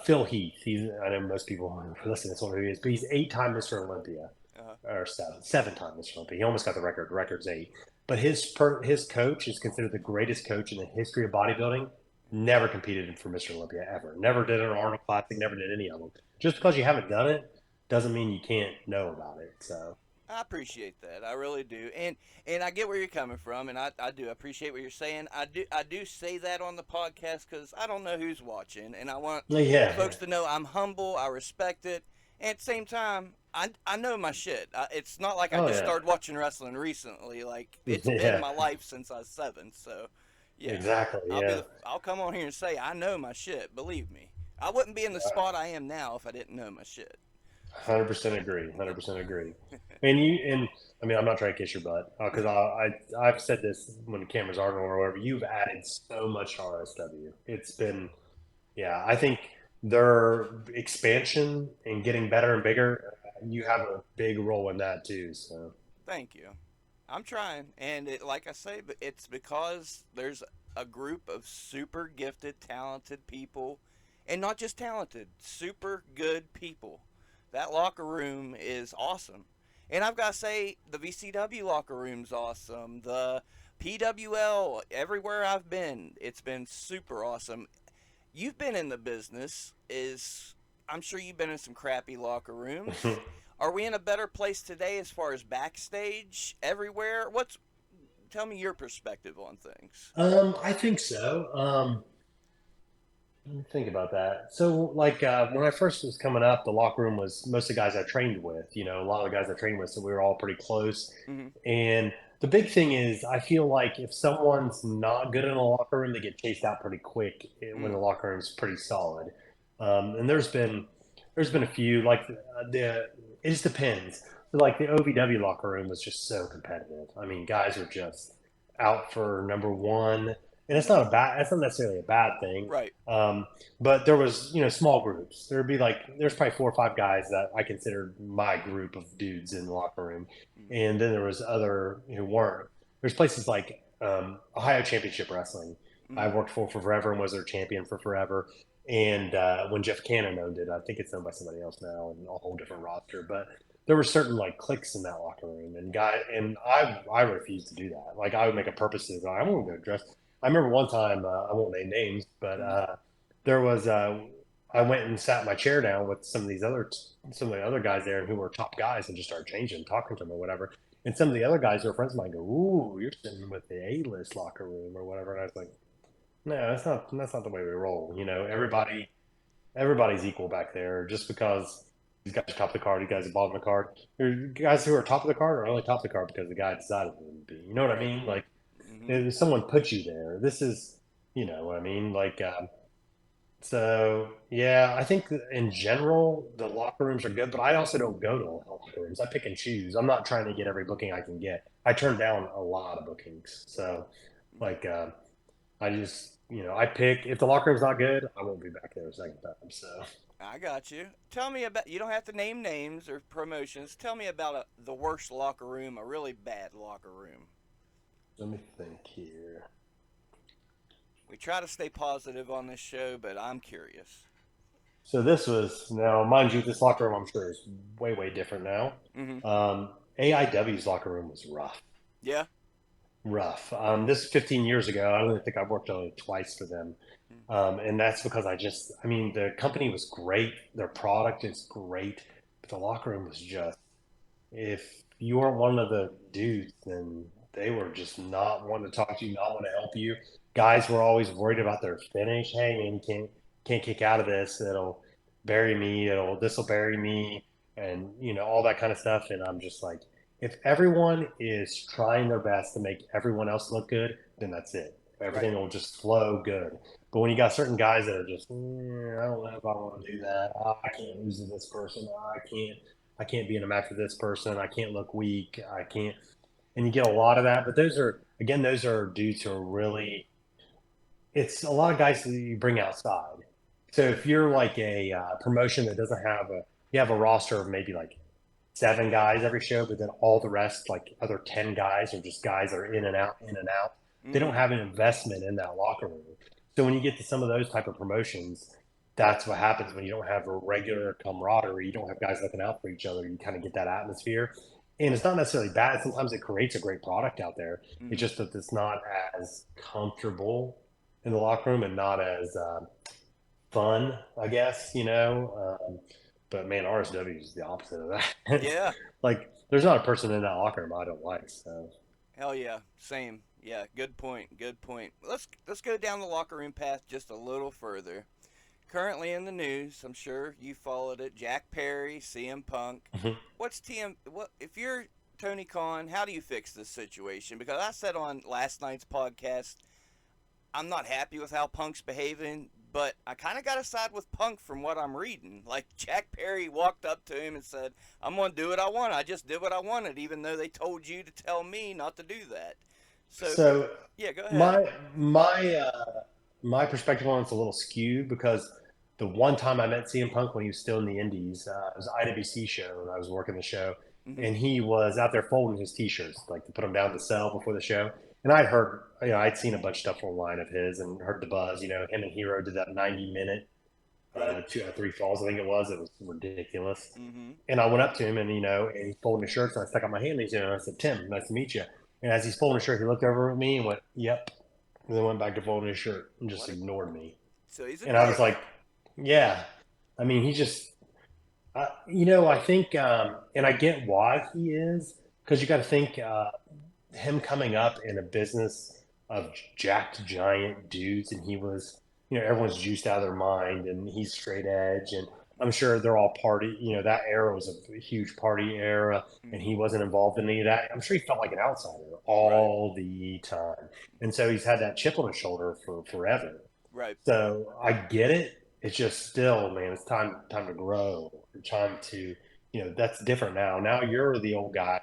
Phil Heath. I know most people who listen to this one who he is, but he's 8-time Mr. Olympia, Uh, or seven-time Mr. Olympia. He almost got the record. The record's 8. But his coach is considered the greatest coach in the history of bodybuilding. Never competed for Mr. Olympia ever. Never did an Arnold Classic. Never did any of them. Just because you haven't done it doesn't mean you can't know about it. So I appreciate that. I really do. And I get where you're coming from, and I do appreciate what you're saying. I do say that on the podcast because I don't know who's watching, and I want yeah, folks to know I'm humble. I respect it. And at the same time, I know my shit. It's not like I oh just yeah, started watching wrestling recently. Like it's been yeah, my life since I was 7. So yeah, exactly, yeah. I'll come on here and say I know my shit. Believe me, I wouldn't be in the spot I am now if I didn't know my shit. 100% agree. 100% agree. And I mean, I'm not trying to kiss your butt because I've said this when the cameras aren't on or whatever. You've added so much to RSW. It's been, yeah. I think their expansion and getting better and bigger. You have a big role in that too. So Thank you. I'm trying, and like I say, it's because there's a group of super gifted, talented people, and not just talented, super good people. That locker room is awesome, and I've got to say, the VCW locker room's awesome. The PWL, everywhere I've been, it's been super awesome. You've been in the business, is I'm sure you've been in some crappy locker rooms. Are we in a better place today as far as backstage everywhere? Tell me your perspective on things. I think so. Let me think about that. So, like when I first was coming up, the locker room was most of the guys I trained with. A lot of the guys I trained with, so we were all pretty close. Hmm. And the big thing is, I feel like if someone's not good in a locker room, they get chased out pretty quick when the Mm. locker room's pretty solid. And there's been a few like it just depends. Like the OVW locker room was just so competitive. I mean, guys were just out for number one, and it's not a bad. That's not necessarily a bad thing. Right. Um, but there was, small groups. There's probably 4 or 5 guys that I considered my group of dudes in the locker room, Mm. and then there was other who weren't. There's places like Ohio Championship Wrestling. I Mm. worked for forever and was their champion for forever. And when Jeff Cannon owned it, I think it's owned by somebody else now and a whole different roster. But there were certain like cliques in that locker room, and I refused to do that. Like I would make a purpose to, I won't go dress. I remember one time, I won't name names, but Mm. there was I went and sat my chair down with some of the other guys there who were top guys and just started changing, talking to them or whatever. And some of the other guys who were friends of mine go, "Ooh, you're sitting with the A-list locker room or whatever." And I was like, "No, that's not the way we roll. Everybody's equal back there. Just because these guys are top of the card, these guys are bottom of the card. There are guys who are top of the card are only top of the card because the guy decided them to be. You know what I Right. mean? Like Hmm. if someone put you there. This is, you know what I mean? Like so yeah, I think that in general the locker rooms are good, but I also don't go to all the locker rooms. I pick and choose. I'm not trying to get every booking I can get. I turn down a lot of bookings. So like I just I pick if the locker room's not good, I won't be back there a second time. So I got you. Tell me about. You don't have to name names or promotions. Tell me about the worst locker room, a really bad locker room. let me think here. We try to stay positive on this show, but I'm curious. So this was now, mind you, this locker room I'm sure is way way different now. Hmm. AIW's locker room was rough. Yeah. Rough. This is 15 years ago. I don't even think I've worked only twice for them. And that's because I mean, the company was great. Their product is great. But the locker room was just, if you weren't one of the dudes, then they were just not wanting to talk to you, not want to help you. Guys were always worried about their finish. Hey man, you can't kick out of this. It'll bury me. This will bury me, and all that kind of stuff. And I'm just like, if everyone is trying their best to make everyone else look good, then that's it. Right. Everything will just flow good. But when you got certain guys that are just, I don't know if I want to do that. I can't lose to this person. I can't be in a match with this person. I can't look weak. I can't. And you get a lot of that. But those are due to really, it's a lot of guys that you bring outside. So if you're like a promotion that doesn't have you have a roster of maybe like 7 guys every show, but then all the rest, like other 10 guys, are just guys that are in and out, in and out. They don't Mm-hmm. have an investment in that locker room. So when you get to some of those type of promotions, that's what happens when you don't have a regular camaraderie. You don't have guys looking out for each other. You kind of get that atmosphere. And it's not necessarily bad. Sometimes it creates a great product out there. It's Mm-hmm. just that it's not as comfortable in the locker room and not as fun, I guess. But man, RSW is the opposite of that. Yeah. Like, there's not a person in that locker room I don't like. So, Hell yeah. Same. Yeah. Good point. Good point. Let's go down the locker room path just a little further. Currently in the news, I'm sure you followed it. Jack Perry, CM Punk. What's TM? What if you're Tony Khan? How do you fix this situation? Because I said on last night's podcast, I'm not happy with how Punk's behaving, but I kind of got to side with Punk from what I'm reading. Like Jack Perry walked up to him and said, "I'm gonna do what I want. I just did what I wanted, even though they told you to tell me not to do that." So, so yeah, go ahead. my perspective on it's a little skewed because the one time I met CM Punk when he was still in the Indies, it was an IWC show and I was working the show, Mm-hmm. and he was out there folding his T-shirts like to put them down to sell before the show. And I'd heard, I'd seen a bunch of stuff online of his and heard the buzz. Him and Hero did that 90-minute Right. 2 3 falls, I think it was. It was ridiculous. Mm-hmm. And I went up to him and and he's folding his shirts and I stuck out my hand and I said, "Tim, nice to meet you." And as he's folding his shirt, he looked over at me and went, "Yep," and then went back to folding his shirt and just What? ignored me. So he's a And I was dick. like, "Yeah." I mean, he just, I think, and I get why he is, because you got to think him coming up in a business of jacked giant dudes, and he was, everyone's juiced out of their mind, and he's straight edge, and I'm sure they're all party. That era was a huge party era, and he Mm-hmm. wasn't involved in any of that. I'm sure he felt like an outsider Right. all the time, and so he's had that chip on his shoulder for forever. Right. So I get it. It's just still, man, it's time to grow. Time to, that's different now. Now you're the old guy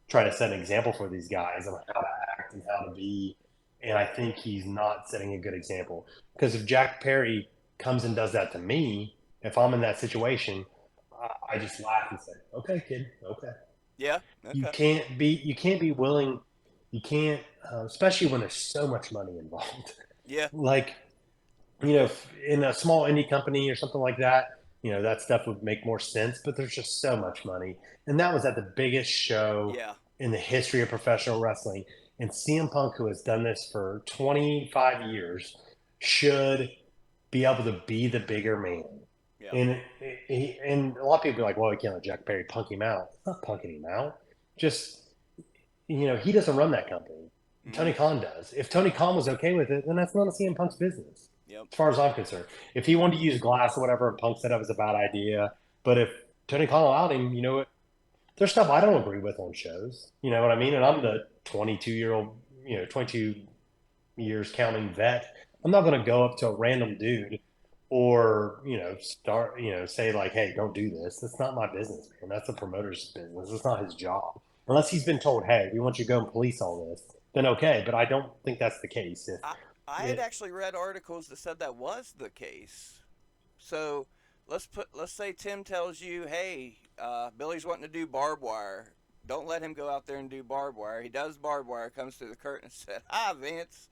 trying to set an example for these guys on how to act and how to be. And I think he's not setting a good example. Because if Jack Perry comes and does that to me, if I'm in that situation, I just laugh and say, "Okay, kid, okay." Yeah. Okay. You can't be willing, you can't, especially when there's so much money involved. Yeah. Like, in a small indie company or something like that, that stuff would make more sense. But there's just so much money, and that was at the biggest show Yeah. in the history of professional wrestling. And CM Punk, who has done this for 25 years, should be able to be the bigger man. Yeah. And a lot of people are like, "Well, we can't let Jack Perry punk him out." It's not punking him out. Just, he doesn't run that company. Mm-hmm. Tony Khan does. If Tony Khan was okay with it, then that's none of CM Punk's business, Yep. as far as I'm concerned. If he wanted to use glass or whatever, and Punk said that was a bad idea. But if Tony Khan allowed him, what? There's stuff I don't agree with on shows. You know what I mean? And I'm the 22-year-old, 22 years counting vet. I'm not going to go up to a random dude or start say like, "Hey, don't do this." That's not my business, man. That's the promoter's business. It's not his job, unless he's been told, "Hey, we want you to go and police all this." Then okay, but I don't think that's the case. If I I had it actually read articles that said that was the case. So let's say Tim tells you, "Hey, Billy's wanting to do barbed wire. Don't let him go out there and do barbed wire." He does barbed wire, comes through the curtain and said, "Hi, Vince."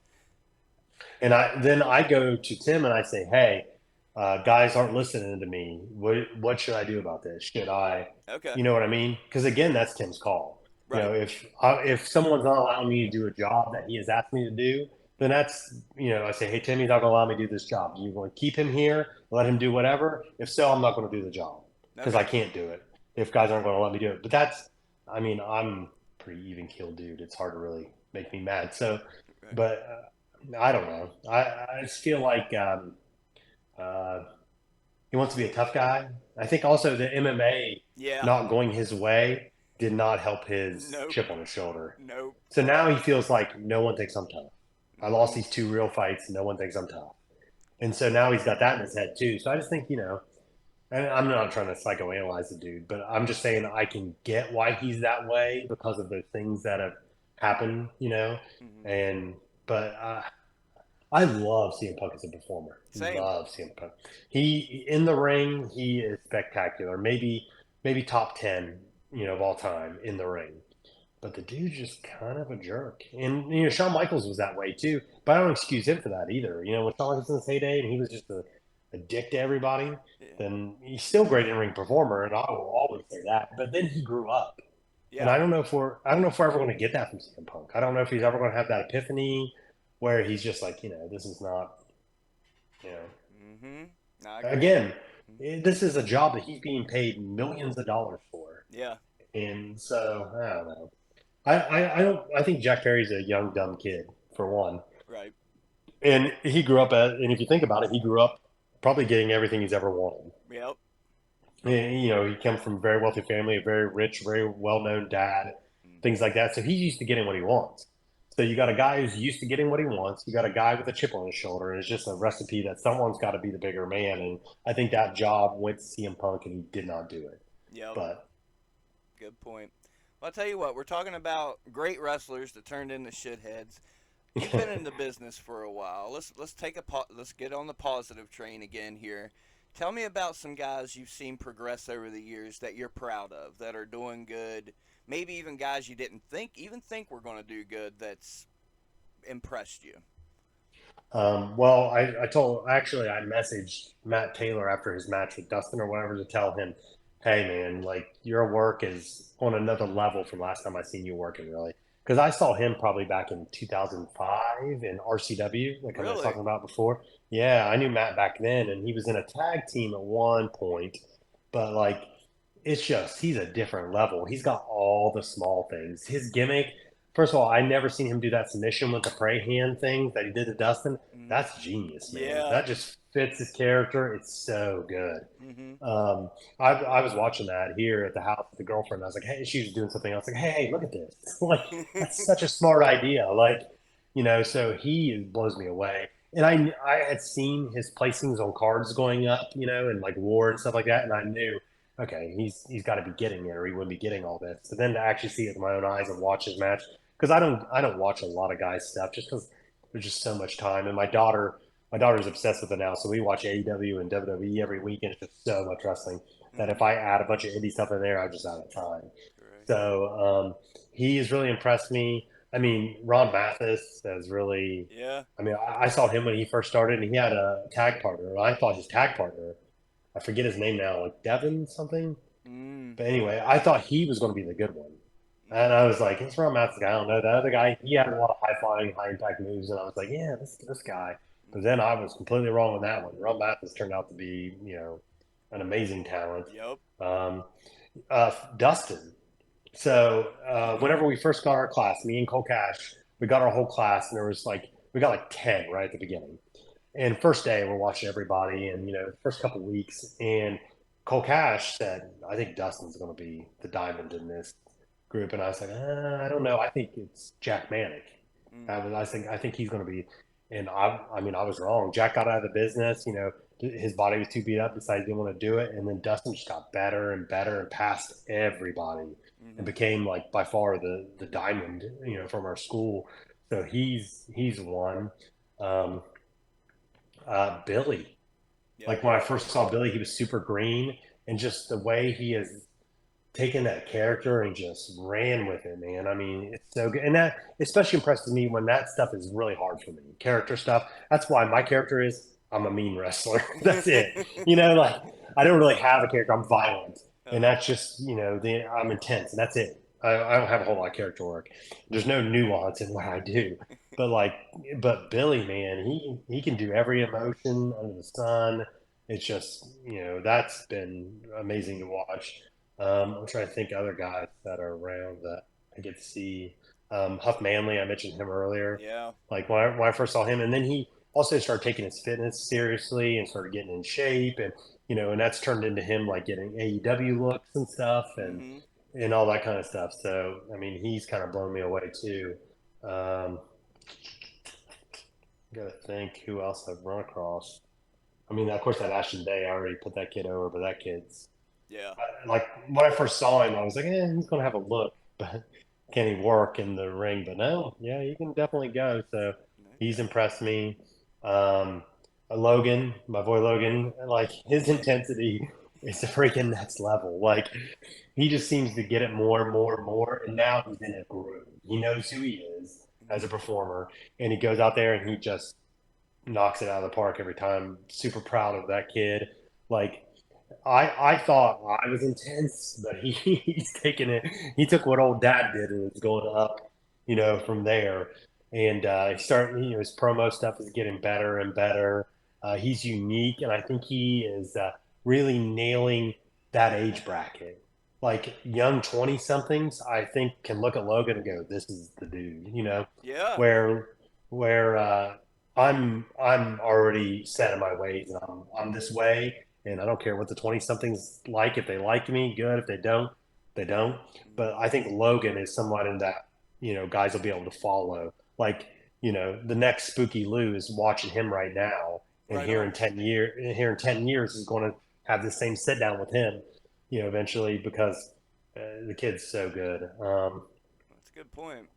and I go to Tim and I say, "Hey, guys aren't listening to me. What should I do about this? Should I, Okay. you know what I mean?" Because again, that's Tim's call. Right. If someone's not allowing me to do a job that he has asked me to do, then that's, I say, "Hey, Timmy's not going to allow me to do this job. You going to keep him here, let him do whatever? If so, I'm not going to do the job because I Okay. can't do it if guys aren't going to let me do it." But that's, I mean, I'm pretty even keeled dude. It's hard to really make me mad. So, Right. but I don't know. I just feel like uh, he wants to be a tough guy. I think also the MMA Yeah. not going his way did not help his Nope. chip on his shoulder. Nope. So now he feels like no one thinks I'm tough. I lost Mm-hmm. these two real fights. No one thinks I'm tough. And so now he's got that in his head too. So I just think, and I'm not trying to psychoanalyze the dude, but I'm just saying I can get why he's that way because of the things that have happened. Mm-hmm. And but I love CM Punk as a performer. Same. Love CM Punk. He in the ring, he is spectacular. Maybe top 10, of all time in the ring. But the dude's just kind of a jerk. And Shawn Michaels was that way too. But I don't excuse him for that either. When Shawn Michaels in his heyday and he was just a dick to everybody, Yeah. then he's still a great in ring performer, and I will always say that. But then he grew up. And Yeah. I don't know if we're ever going to get that from CM Punk. I don't know if he's ever going to have that epiphany where he's just like, this is not, you know, Mm-hmm. I agree. again, this is a job that he's being paid millions of dollars for. Yeah. And so I don't know. I don't. I think Jack Perry's a young dumb kid for one, Right. and he grew up and if you think about it, he grew up probably getting everything he's ever wanted. Yep. And, he comes from a very wealthy family, a very rich, very well-known dad, Mm-hmm. things like that. So he's used to getting what he wants. So you got a guy who's used to getting what he wants. You got a guy with a chip on his shoulder, and it's just a recipe that someone's got to be the bigger man. And I think that job went to CM Punk, and he did not do it. Yep. But Good point. Well, I'll tell you what, we're talking about great wrestlers that turned into shitheads. You've been in the business for a while. Let's take let's get on the positive train again here. Tell me about some guys you've seen progress over the years that you're proud of, that are doing good. Maybe even guys you didn't think were going to do good that's impressed you. well, I messaged Matt Taylor after his match with Dustin or whatever to tell him, hey man, like your work is on another level from last time I seen you working, really. Because I saw him probably back in 2005 in RCW, like I was Really? talking about before. Yeah, I knew Matt back then, and he was in a tag team at one point, but like it's just he's a different level. He's got all the small things. His gimmick, first of all, I never seen him do that submission with the pray hand thing that he did to Dustin. Mm-hmm. That's genius, man. Yeah. That just fits his character. It's so good. Mm-hmm. Um, I was watching that here at the house with the girlfriend. I was like, hey, she was doing something. I was like, hey, look at this. Like, that's such a smart idea. Like, so he blows me away. And I had seen his placings on cards going up, and like war and stuff like that. And I knew, okay, he's got to be getting it or he wouldn't be getting all this. But then to actually see it with my own eyes and watch his match, because I don't watch a lot of guys' stuff just because there's just so much time. And my daughter's obsessed with it now, so we watch AEW and WWE every week, and it's just so much wrestling that if Mm-hmm. I add a bunch of indie stuff in there, I'm just out of time. Right. So he has really impressed me. I mean, Ron Mathis has really. Yeah. I mean, I saw him when he first started, and he had a tag partner. And I thought his tag partner, I forget his name now, like Devin something. Mm. But anyway, I thought he was going to be the good one. And Mm-hmm. I was like, it's Ron Mathis guy. I don't know. The other guy, he had a lot of high flying, high impact moves. And I was like, yeah, this guy. But then I was completely wrong on that one. Ron Mathis turned out to be, an amazing talent. Yep. Um, Dustin. So whenever we first got our class, me and Cole Cash, we got our whole class, and we got like 10 right at the beginning. And first day, we're watching everybody, and first couple weeks, and Cole Cash said, "I think Dustin's going to be the diamond in this group," and I was like, "I don't know. I think it's Jack Manick." Mm. I think he's going to be, and I mean, I was wrong. Jack got out of the business. His body was too beat up, decided he didn't want to do it, and then Dustin just got better and better and passed everybody, and Mm-hmm. became like by far the diamond, from our school. So he's one. Um, Billy. Yep. Like when I first saw Billy, he was super green, and just the way he has taken that character and just ran with it, man. I mean, it's so good, and that especially impresses me when that stuff is really hard for me. Character stuff. That's why my character is I'm a mean wrestler. That's it. Like I don't really have a character. I'm violent, and Uh-huh. that's just I'm intense, and that's it. I don't have a whole lot of character work. There's no nuance in what I do. But but Billy, man, he can do every emotion under the sun. It's just that's been amazing to watch. I'm trying to think of other guys that are around that. I get to see Huff Manley. I mentioned him earlier. Yeah. Like when I first saw him, and then he also started taking his fitness seriously and started getting in shape, and and that's turned into him like getting AEW looks and stuff, Mm-hmm. and all that kind of stuff. So I mean, he's kind of blown me away too. Um, Gotta think who else I've run across. I mean, of course, that Ashton Day, I already put that kid over, but that kid's Yeah. like when I first saw him, I was like, he's gonna have a look, but can he work in the ring? But no, yeah, he can definitely go. So he's Okay. impressed me. Um, Logan, my boy Logan, like his intensity is the freaking next level. Like he just seems to get it more and more and more, and now he's in a groove. He knows who he is as a performer, and he goes out there and he just knocks it out of the park every time. Super proud of that kid. Like I thought I was intense, but he's taking it. He took what old dad did and is going up, from there. And he started, his promo stuff is getting better and better. He's unique, and I think he is really nailing that age bracket. Like young 20 somethings, I think can look at Logan and go, "This is the dude," Yeah. where where I'm already set in my ways, and I'm this way, and I don't care what the 20 somethings like. If they like me, good. If they don't, they don't. But I think Logan is somewhat in that, guys will be able to follow. Like, the next Spooky Lou is watching him right now, and Right on. here in 10 years is going to have the same sit down with him, eventually because the kid's so good. That's a good point.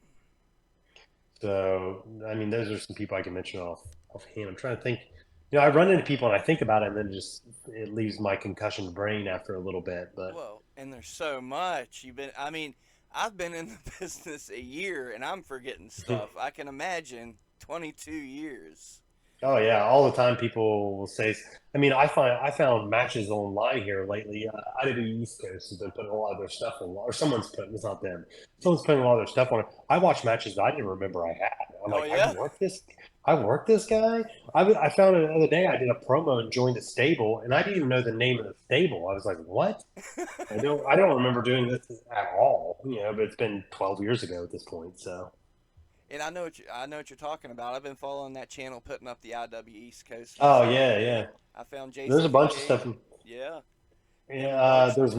So, I mean, those are some people I can mention offhand. I'm trying to think. I run into people and I think about it, and then just it leaves my concussion brain after a little bit. But Well, and there's so much. I mean, I've been in the business a year and I'm forgetting stuff. I can imagine 22 years. oh yeah, all the time people will say. I mean, I found matches online here lately. IWE East Coast has been putting a lot of their stuff on, or someone's putting. It's not them. Someone's putting a lot of their stuff on it. I watch matches that I didn't remember I had. I'm Oh, like, yeah? I worked this guy. I found it the other day. I did a promo and joined a stable, and I didn't even know the name of the stable. I was like, what? I don't remember doing this at all. But it's been 12 years ago at this point. So. And I know what you're talking about. I've been following that channel putting up the IW East Coast Oh stuff. yeah, Yeah. yeah. I found There's a bunch of JCVD. stuff. Yeah. Him Yeah, and Dexter. there's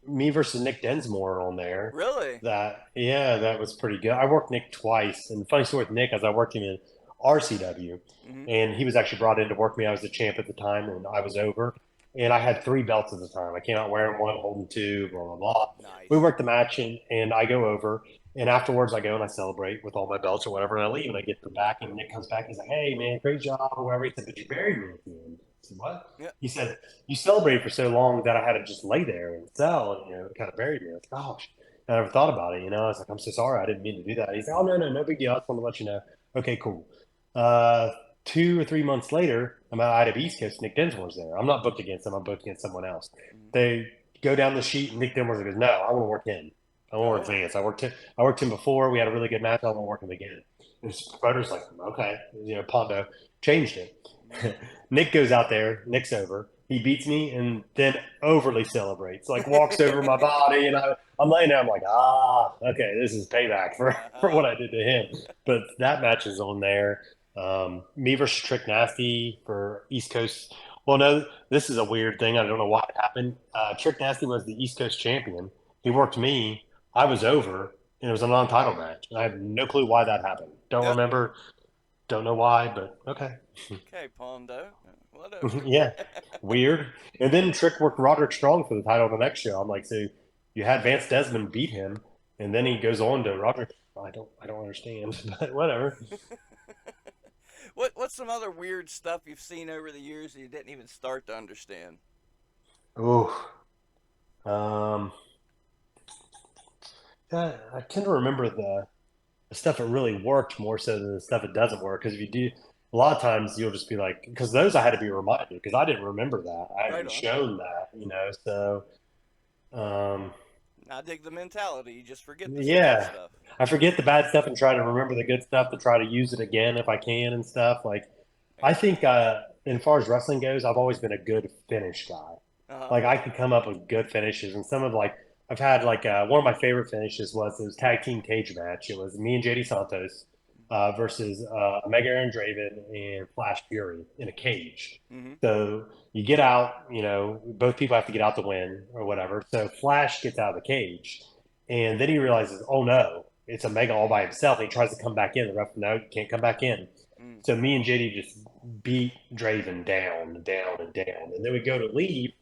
me versus Nick Densmore on there. Really? That was pretty good. I worked Nick twice, and the funny story with Nick is I worked him in RCW, Mm-hmm. and he was actually brought in to work me. I was the champ at the time, and I was over, and I had three belts at the time. I came out wearing one, holding two, blah blah blah. We Nice. worked the match, and I go over, and afterwards I go and I celebrate with all my belts or whatever, and I leave, and I get to the back, and Nick comes back. He's like, "Hey man, great job," or whatever. He said, "But you buried me at the end." I said, "What?" Yeah. He said, "You celebrated for so long that I had to just lay there and sell, and it kind of buried me." I was like, "Gosh." I never thought about it. I was like, "I'm so sorry. I didn't mean to do that." He's like, "Oh, no, no, no big deal. I just want to let you know." Okay, cool. Uh, 2 or 3 months later, I'm out of East Coast. Nick Dinsmore's there. I'm not booked against him. I'm booked against someone else. Mm-hmm. They go down the sheet, and Nick Dinsmore goes, "No, I want to work him. I want to work Oh. Vance. I worked him before. We had a really good match. I want to work him again." And the promoter's like, "Okay." Pondo changed it. Mm-hmm. Nick goes out there. Nick's over. He beats me and then overly celebrates, like walks over my body, and I'm laying there. I'm like, okay, this is payback for Uh-huh. what I did to him. But that match is on there. Me versus Trick Nasty for East Coast. Well, no, this is a weird thing. I don't know why it happened. Trick Nasty was the East Coast champion. He worked me. I was over, and it was a non-title match. And I have no clue why that happened. Don't Yep. remember. Don't know why, but okay. Okay, Pondo. Whatever. Yeah, weird. And then Trick worked Roderick Strong for the title of the next show. I'm like, so you had Vance Desmond beat him, and then he goes on to Roderick. I don't understand, but whatever. What's some other weird stuff you've seen over the years that you didn't even start to understand? Oh, um, yeah, I tend to remember the stuff that really worked more so than the stuff that doesn't work. Because if you do, a lot of times you'll just be like, because those I had to be reminded because I didn't remember that. I had Right been on. shown that. So. Um, I dig the mentality. You just forget the bad Yeah, stuff. I forget the bad stuff and try to remember the good stuff to try to use it again if I can and stuff. Like, I Makes think, sense. as far as wrestling goes, I've always been a good finish guy. Uh huh. Like, I can come up with good finishes, and some of like I've had like one of my favorite finishes was this tag team cage match. It was me and JD Santos versus Mega Aaron Draven and Flash Fury in a cage. Mm-hmm. So you get out, both people have to get out to win or whatever. So Flash gets out of the cage, and then he realizes, oh no, it's a Mega all by himself. And he tries to come back in. The ref, no, you can't come back in. Mm. So me and JD just beat Draven down, down, and down. And then we go to leave.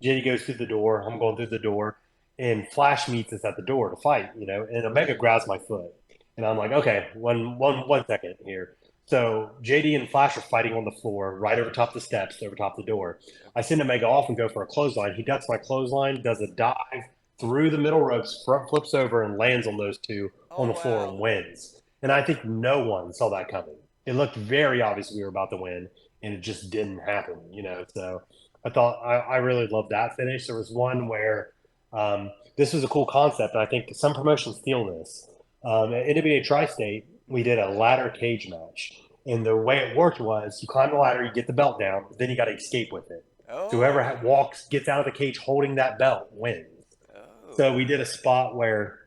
JD goes through the door. I'm going through the door, and Flash meets us at the door to fight. And Omega grabs my foot, and I'm like, okay, one second here. So JD and Flash are fighting on the floor, right over top the steps, over top the door. I send Omega off and go for a clothesline. He ducks my clothesline, does a dive through the middle ropes, front flips over, and lands on those two Oh on the floor wow. and wins. And I think no one saw that coming. It looked very obvious we were about to win, and it just didn't happen. So I thought I really loved that finish. There was one where this was a cool concept. And I think some promotions steal this. At NWA Tri-State, we did a ladder cage match, and the way it worked was you climb the ladder, you get the belt down, but then you got to escape with it. So whoever Oh. walks, gets out of the cage holding that belt wins. So Oh. we did a spot where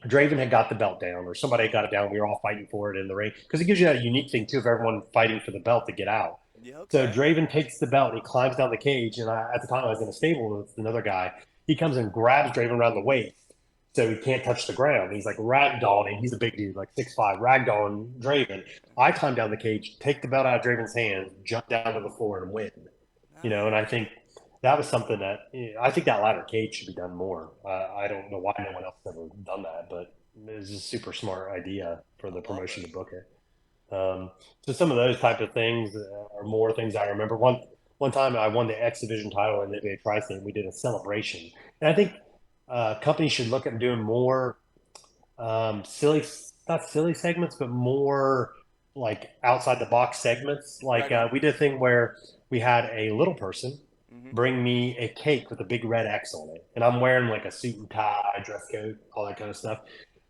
Draven had got the belt down, or somebody got it down. We were all fighting for it in the ring because it gives you that unique thing too of everyone fighting for the belt to get out. Yeah. So Okay. Draven takes the belt and he climbs down the cage. And at the time, I was in a stable with another guy. He comes and grabs Draven around the waist, so he can't touch the ground. He's like ragdolling. He's a big dude, like 6'5", ragdolling Draven. I climb down the cage, take the belt out of Draven's hand, jump down to the floor, and win. And I Nice. think that was something that I think that ladder cage should be done more. I don't know why no one else has ever done that, but it was a super smart idea for I the love promotion it. to book it. So some of those type of things are more things I remember. One time I won the X Division title in the NBA Tri-State. We did a celebration, and I think companies should look at doing more silly, not silly segments, but more like outside the box segments. Like Right on. we did a thing where we had a little person Mm-hmm. bring me a cake with a big red X on it, and I'm wearing like a suit and tie, dress code, all that kind of stuff.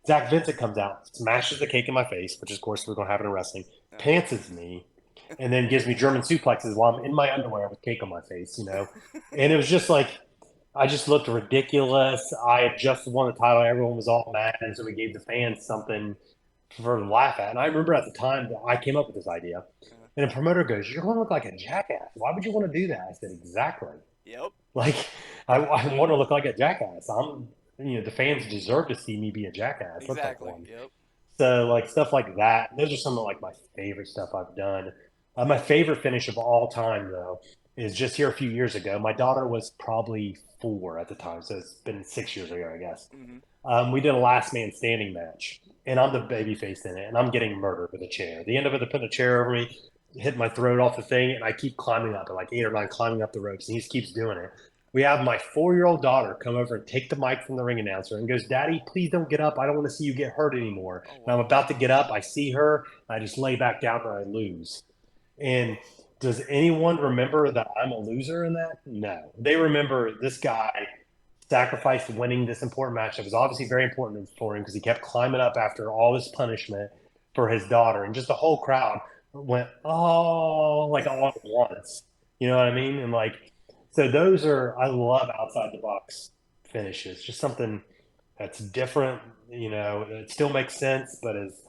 Zach Vincent comes out, smashes the cake in my face, which of course we're going to have it in wrestling, Uh-huh. pantses me, and then gives me German suplexes while I'm in my underwear with cake on my face. And it was just like, I just looked ridiculous. I had just won the title. Everyone was all mad. And so we gave the fans something for them to laugh at. And I remember at the time that I came up with this idea. Uh-huh. And the promoter goes, "You're going to look like a jackass. Why would you want to do that?" I said, "Exactly. Yep. Like, I want to look like a jackass. The fans deserve to see me be a jackass. Let's have Exactly. fun." Yep. So like stuff like that. Those are some of like my favorite stuff I've done. My favorite finish of all time though is just here a few years ago. My daughter was probably 4 at the time, so it's been 6 years ago, I guess. Mm-hmm. We did a last man standing match, and I'm the baby face in it, and I'm getting murdered with a chair. At the end of it, they're putting a chair over me, hitting my throat off the thing, and I keep climbing up, at like 8 or 9, climbing up the ropes, and he just keeps doing it. We have my 4-year-old daughter come over and take the mic from the ring announcer and goes, "Daddy, please don't get up. I don't want to see you get hurt anymore." Oh And I'm wow. about to get up. I see her. I just lay back down and I lose. And does anyone remember that I'm a loser in that? No. They remember this guy sacrificed winning this important match that was obviously very important for him because he kept climbing up after all this punishment for his daughter. And just the whole crowd went, "Oh," like all at once. You know what I mean? And like, so those are, I love outside the box finishes. Just something that's different, it still makes sense, but is,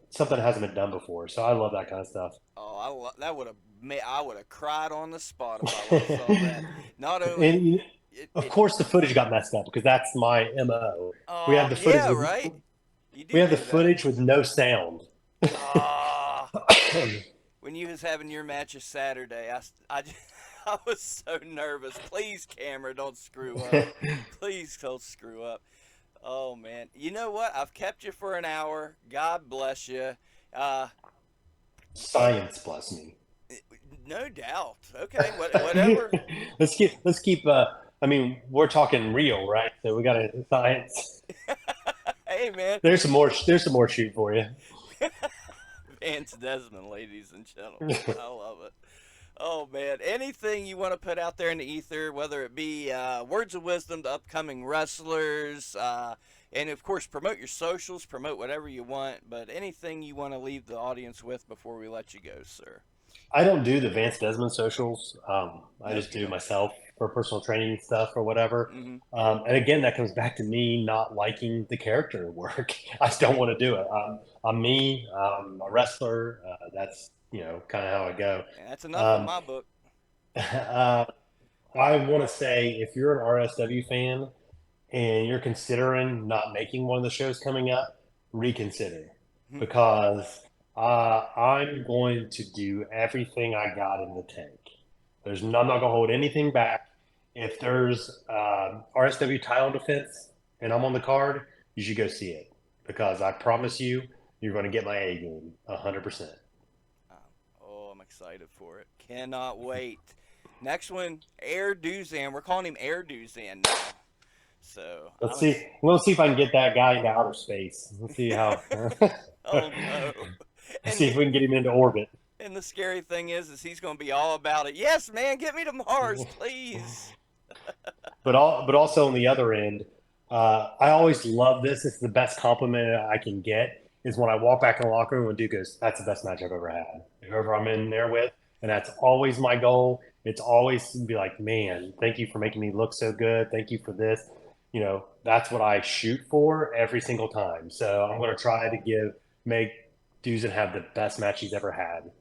something that hasn't been done before. So I love that kind of stuff. Oh, that would have made. I would have cried on the spot if I would have saw that. Not only And of it. course, the footage got messed up because that's my MO. We Oh had the footage yeah, with right. You we do had the do that. footage with no sound. Ah, when you was having your matches Saturday, I was so nervous. Please, camera, don't screw up. Please don't screw up. Oh man, you know what? I've kept you for an hour. God bless you. Uh, it, Science, bless me. no doubt. Okay, whatever. let's keep. I mean, we're talking real, right? So we got to science. Hey man, There's some more. There's some more shoot for you. Vance Desmond, ladies and gentlemen. I love it. Oh man, anything you want to put out there in the ether, whether it be words of wisdom to upcoming wrestlers, and of course promote your socials, promote whatever you want, but anything you want to leave the audience with before we let you go, sir. I don't do the Vance Desmond socials. I Nope, just you do don't. myself for personal training stuff or whatever. Hmm. And again, that comes back to me not liking the character work. I just don't want to do it. I'm me. I'm a wrestler. That's kind of how I go. And that's enough in Um, my book. uh, I want to say if you're an RSW fan and you're considering not making one of the shows coming up, reconsider because I'm going to do everything I got in the tank. I'm not going to hold anything back. If there's RSW title defense and I'm on the card, you should go see it because I promise you, you're going to get my A game 100%. Um, oh, I'm excited for it. Cannot wait. Next one, Air Duzan. We're calling him Air Duzan now. So Let's see. We'll see if I can get that guy into outer space. Let's see how. Oh no. And See he, if we can get him into orbit. and the scary thing is he's going to be all about it. Yes, man, get me to Mars, please. But also on the other end, I always love this. It's the best compliment I can get is when I walk back in the locker room and Duke goes, "That's the best match I've ever had." Whoever I'm in there with, and that's always my goal. It's always to be like, "Man, thank you for making me look so good. Thank you for this." That's what I shoot for every single time. So I'm going to try to make Dusan have the best match he's ever had.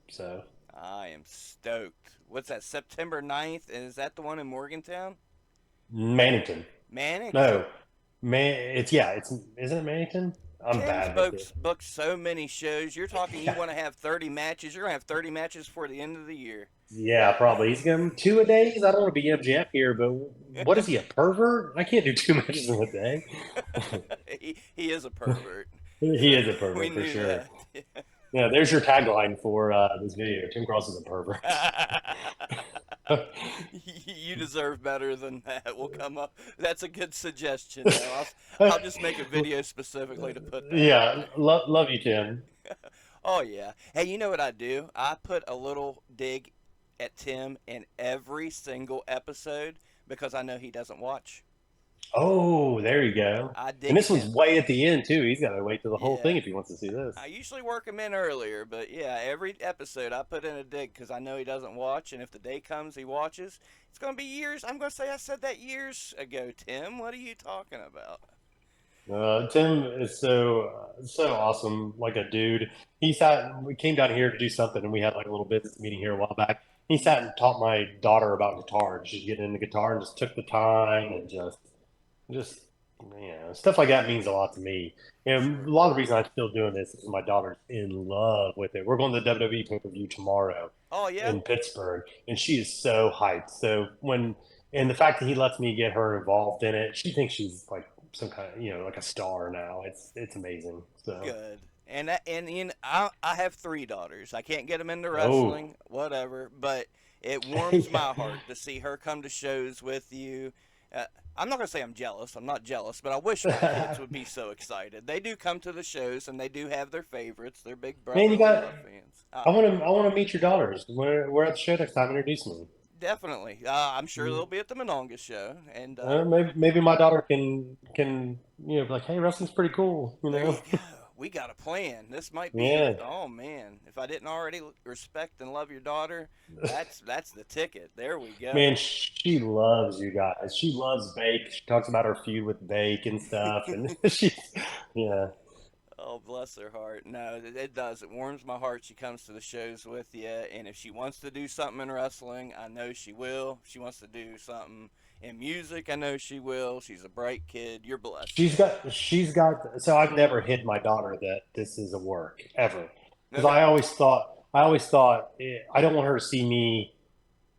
So I am stoked. What's that? September 9th? And is that the one in Morgantown? Mannington. Mannington. No, man, it's isn't it Mannington? I'm Tim's bad with it. booked so many shows. You're talking you want to have 30 matches. You're going to have 30 matches for the end of the year. Yeah, probably. He's going two a days. I don't want to be MJF here, but what is he, a pervert? I can't do two matches in a day. He is a pervert. He So is a we pervert for knew sure. that. Yeah, there's your tagline for this video. Tim Cross is a pervert. You deserve better than that. We'll come up. That's a good suggestion. Though. I'll just make a video specifically to put that out Yeah, there. love you, Tim. Oh yeah. Hey, you know what I do? I put a little dig at Tim in every single episode because I know he doesn't watch. Oh, there you go. I And dig this it one's in. way at the end too. He's got to wait till the whole Yeah. thing if he wants to see this. I usually work him in earlier, but yeah, every episode I put in a dig because I know he doesn't watch, and if the day comes he watches, it's gonna be years. I'm gonna say I said that years ago, Tim. What are you talking about? Tim is so awesome, like a dude. We came down here to do something, and we had like a little business meeting here a while back. He sat and taught my daughter about guitar. She's getting into guitar and just took the time and just stuff like that means a lot to me. And Sure. a lot of the reason I'm still doing this is my daughter's in love with it. We're going to the WWE pay-per-view tomorrow Oh yeah. in Pittsburgh, and she is so hyped. And the fact that he lets me get her involved in it, she thinks she's like some kind of like a star now. It's amazing. So Good. And I have three daughters. I can't get them into oh wrestling, whatever. But it warms yeah. my heart to see her come to shows with you. Uh, I'm not gonna say I'm jealous. I'm not jealous, but I wish my kids would be so excited. They do come to the shows and they do have their favorites. They're big Man, you brotherly got. love fans. I want to meet your daughters. We're at the show next time. Introduce me. Definitely. I'm sure they'll be at the Mononga show, and Maybe my daughter can be like, hey, wrestling's pretty cool. there you go. We got a plan. This might be. Yeah. Oh man, if I didn't already respect and love your daughter, that's the ticket. There we go. Man, she loves you guys. She loves Bake. She talks about her feud with Bake and stuff, and yeah. Oh, bless her heart. No, it does. It warms my heart. She comes to the shows with you, and if she wants to do something in wrestling, I know she will. If she wants to do something in music, I know she will. She's a bright kid. You're blessed, man. She's got. So I've never hid my daughter that this is a work ever, because Okay. I always thought I don't want her to see me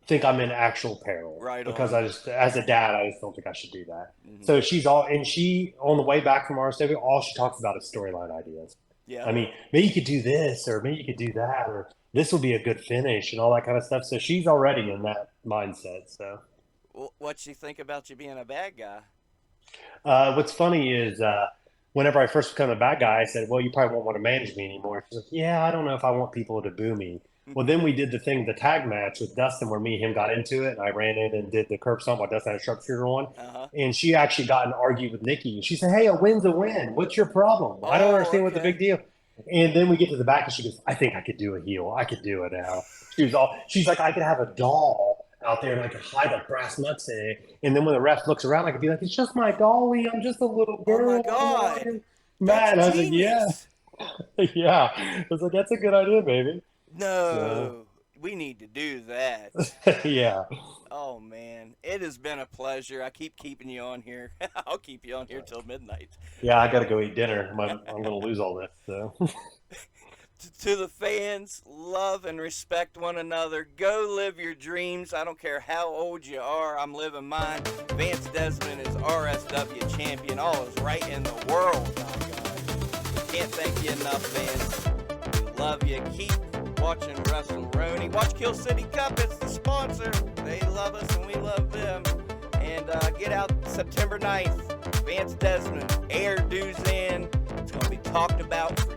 think I'm in actual peril Right because on. as a dad, I just don't think I should do that. Hmm. So she on the way back from RSW, all she talks about is storyline ideas. Yeah. I mean, maybe you could do this, or maybe you could do that, or this will be a good finish, and all that kind of stuff. So she's already in that mindset. So What she think about you being a bad guy? what's funny is whenever I first become a bad guy, I said, "Well, you probably won't want to manage me anymore." She's like, "Yeah, I don't know if I want people to boo me." Well, then we did the tag match with Dustin, where me and him got into it, and I ran in and did the curb stomp while Dustin had a sharpshooter on. Uh huh. And she actually got in an argue with Nikki. And she said, "Hey, a win's a win. What's your problem? I don't Oh, understand what the okay. big deal." And then we get to the back, and she goes, "I think I could do a heel. I could do it now." She's like, "I could have a doll out there, and I could hide like brass nuts in it. And then when the ref looks around, I could be like, 'It's just my dolly. I'm just a little Oh my girl. I'm not God, your that's man.'" And I was like, "Yeah, genius. yeah." I was like, "That's a good idea, baby." So, No, we need to do that. yeah, Oh man, it has been a pleasure. I keep keeping you on here. I'll keep you on here till midnight. yeah. I got to go eat dinner. I'm going to lose all this. So, To the fans, love and respect one another. Go live your dreams. I don't care how old you are. I'm living mine. Vance Desmond is RSW champion. All is right in the world, my guys. Can't thank you enough, fans. We love you. Keep watching WrestleRoni. Watch Kill City Cup. It's the sponsor. They love us and we love them. And get out September 9th. Vance Desmond. Air dues in. It's going to be talked about for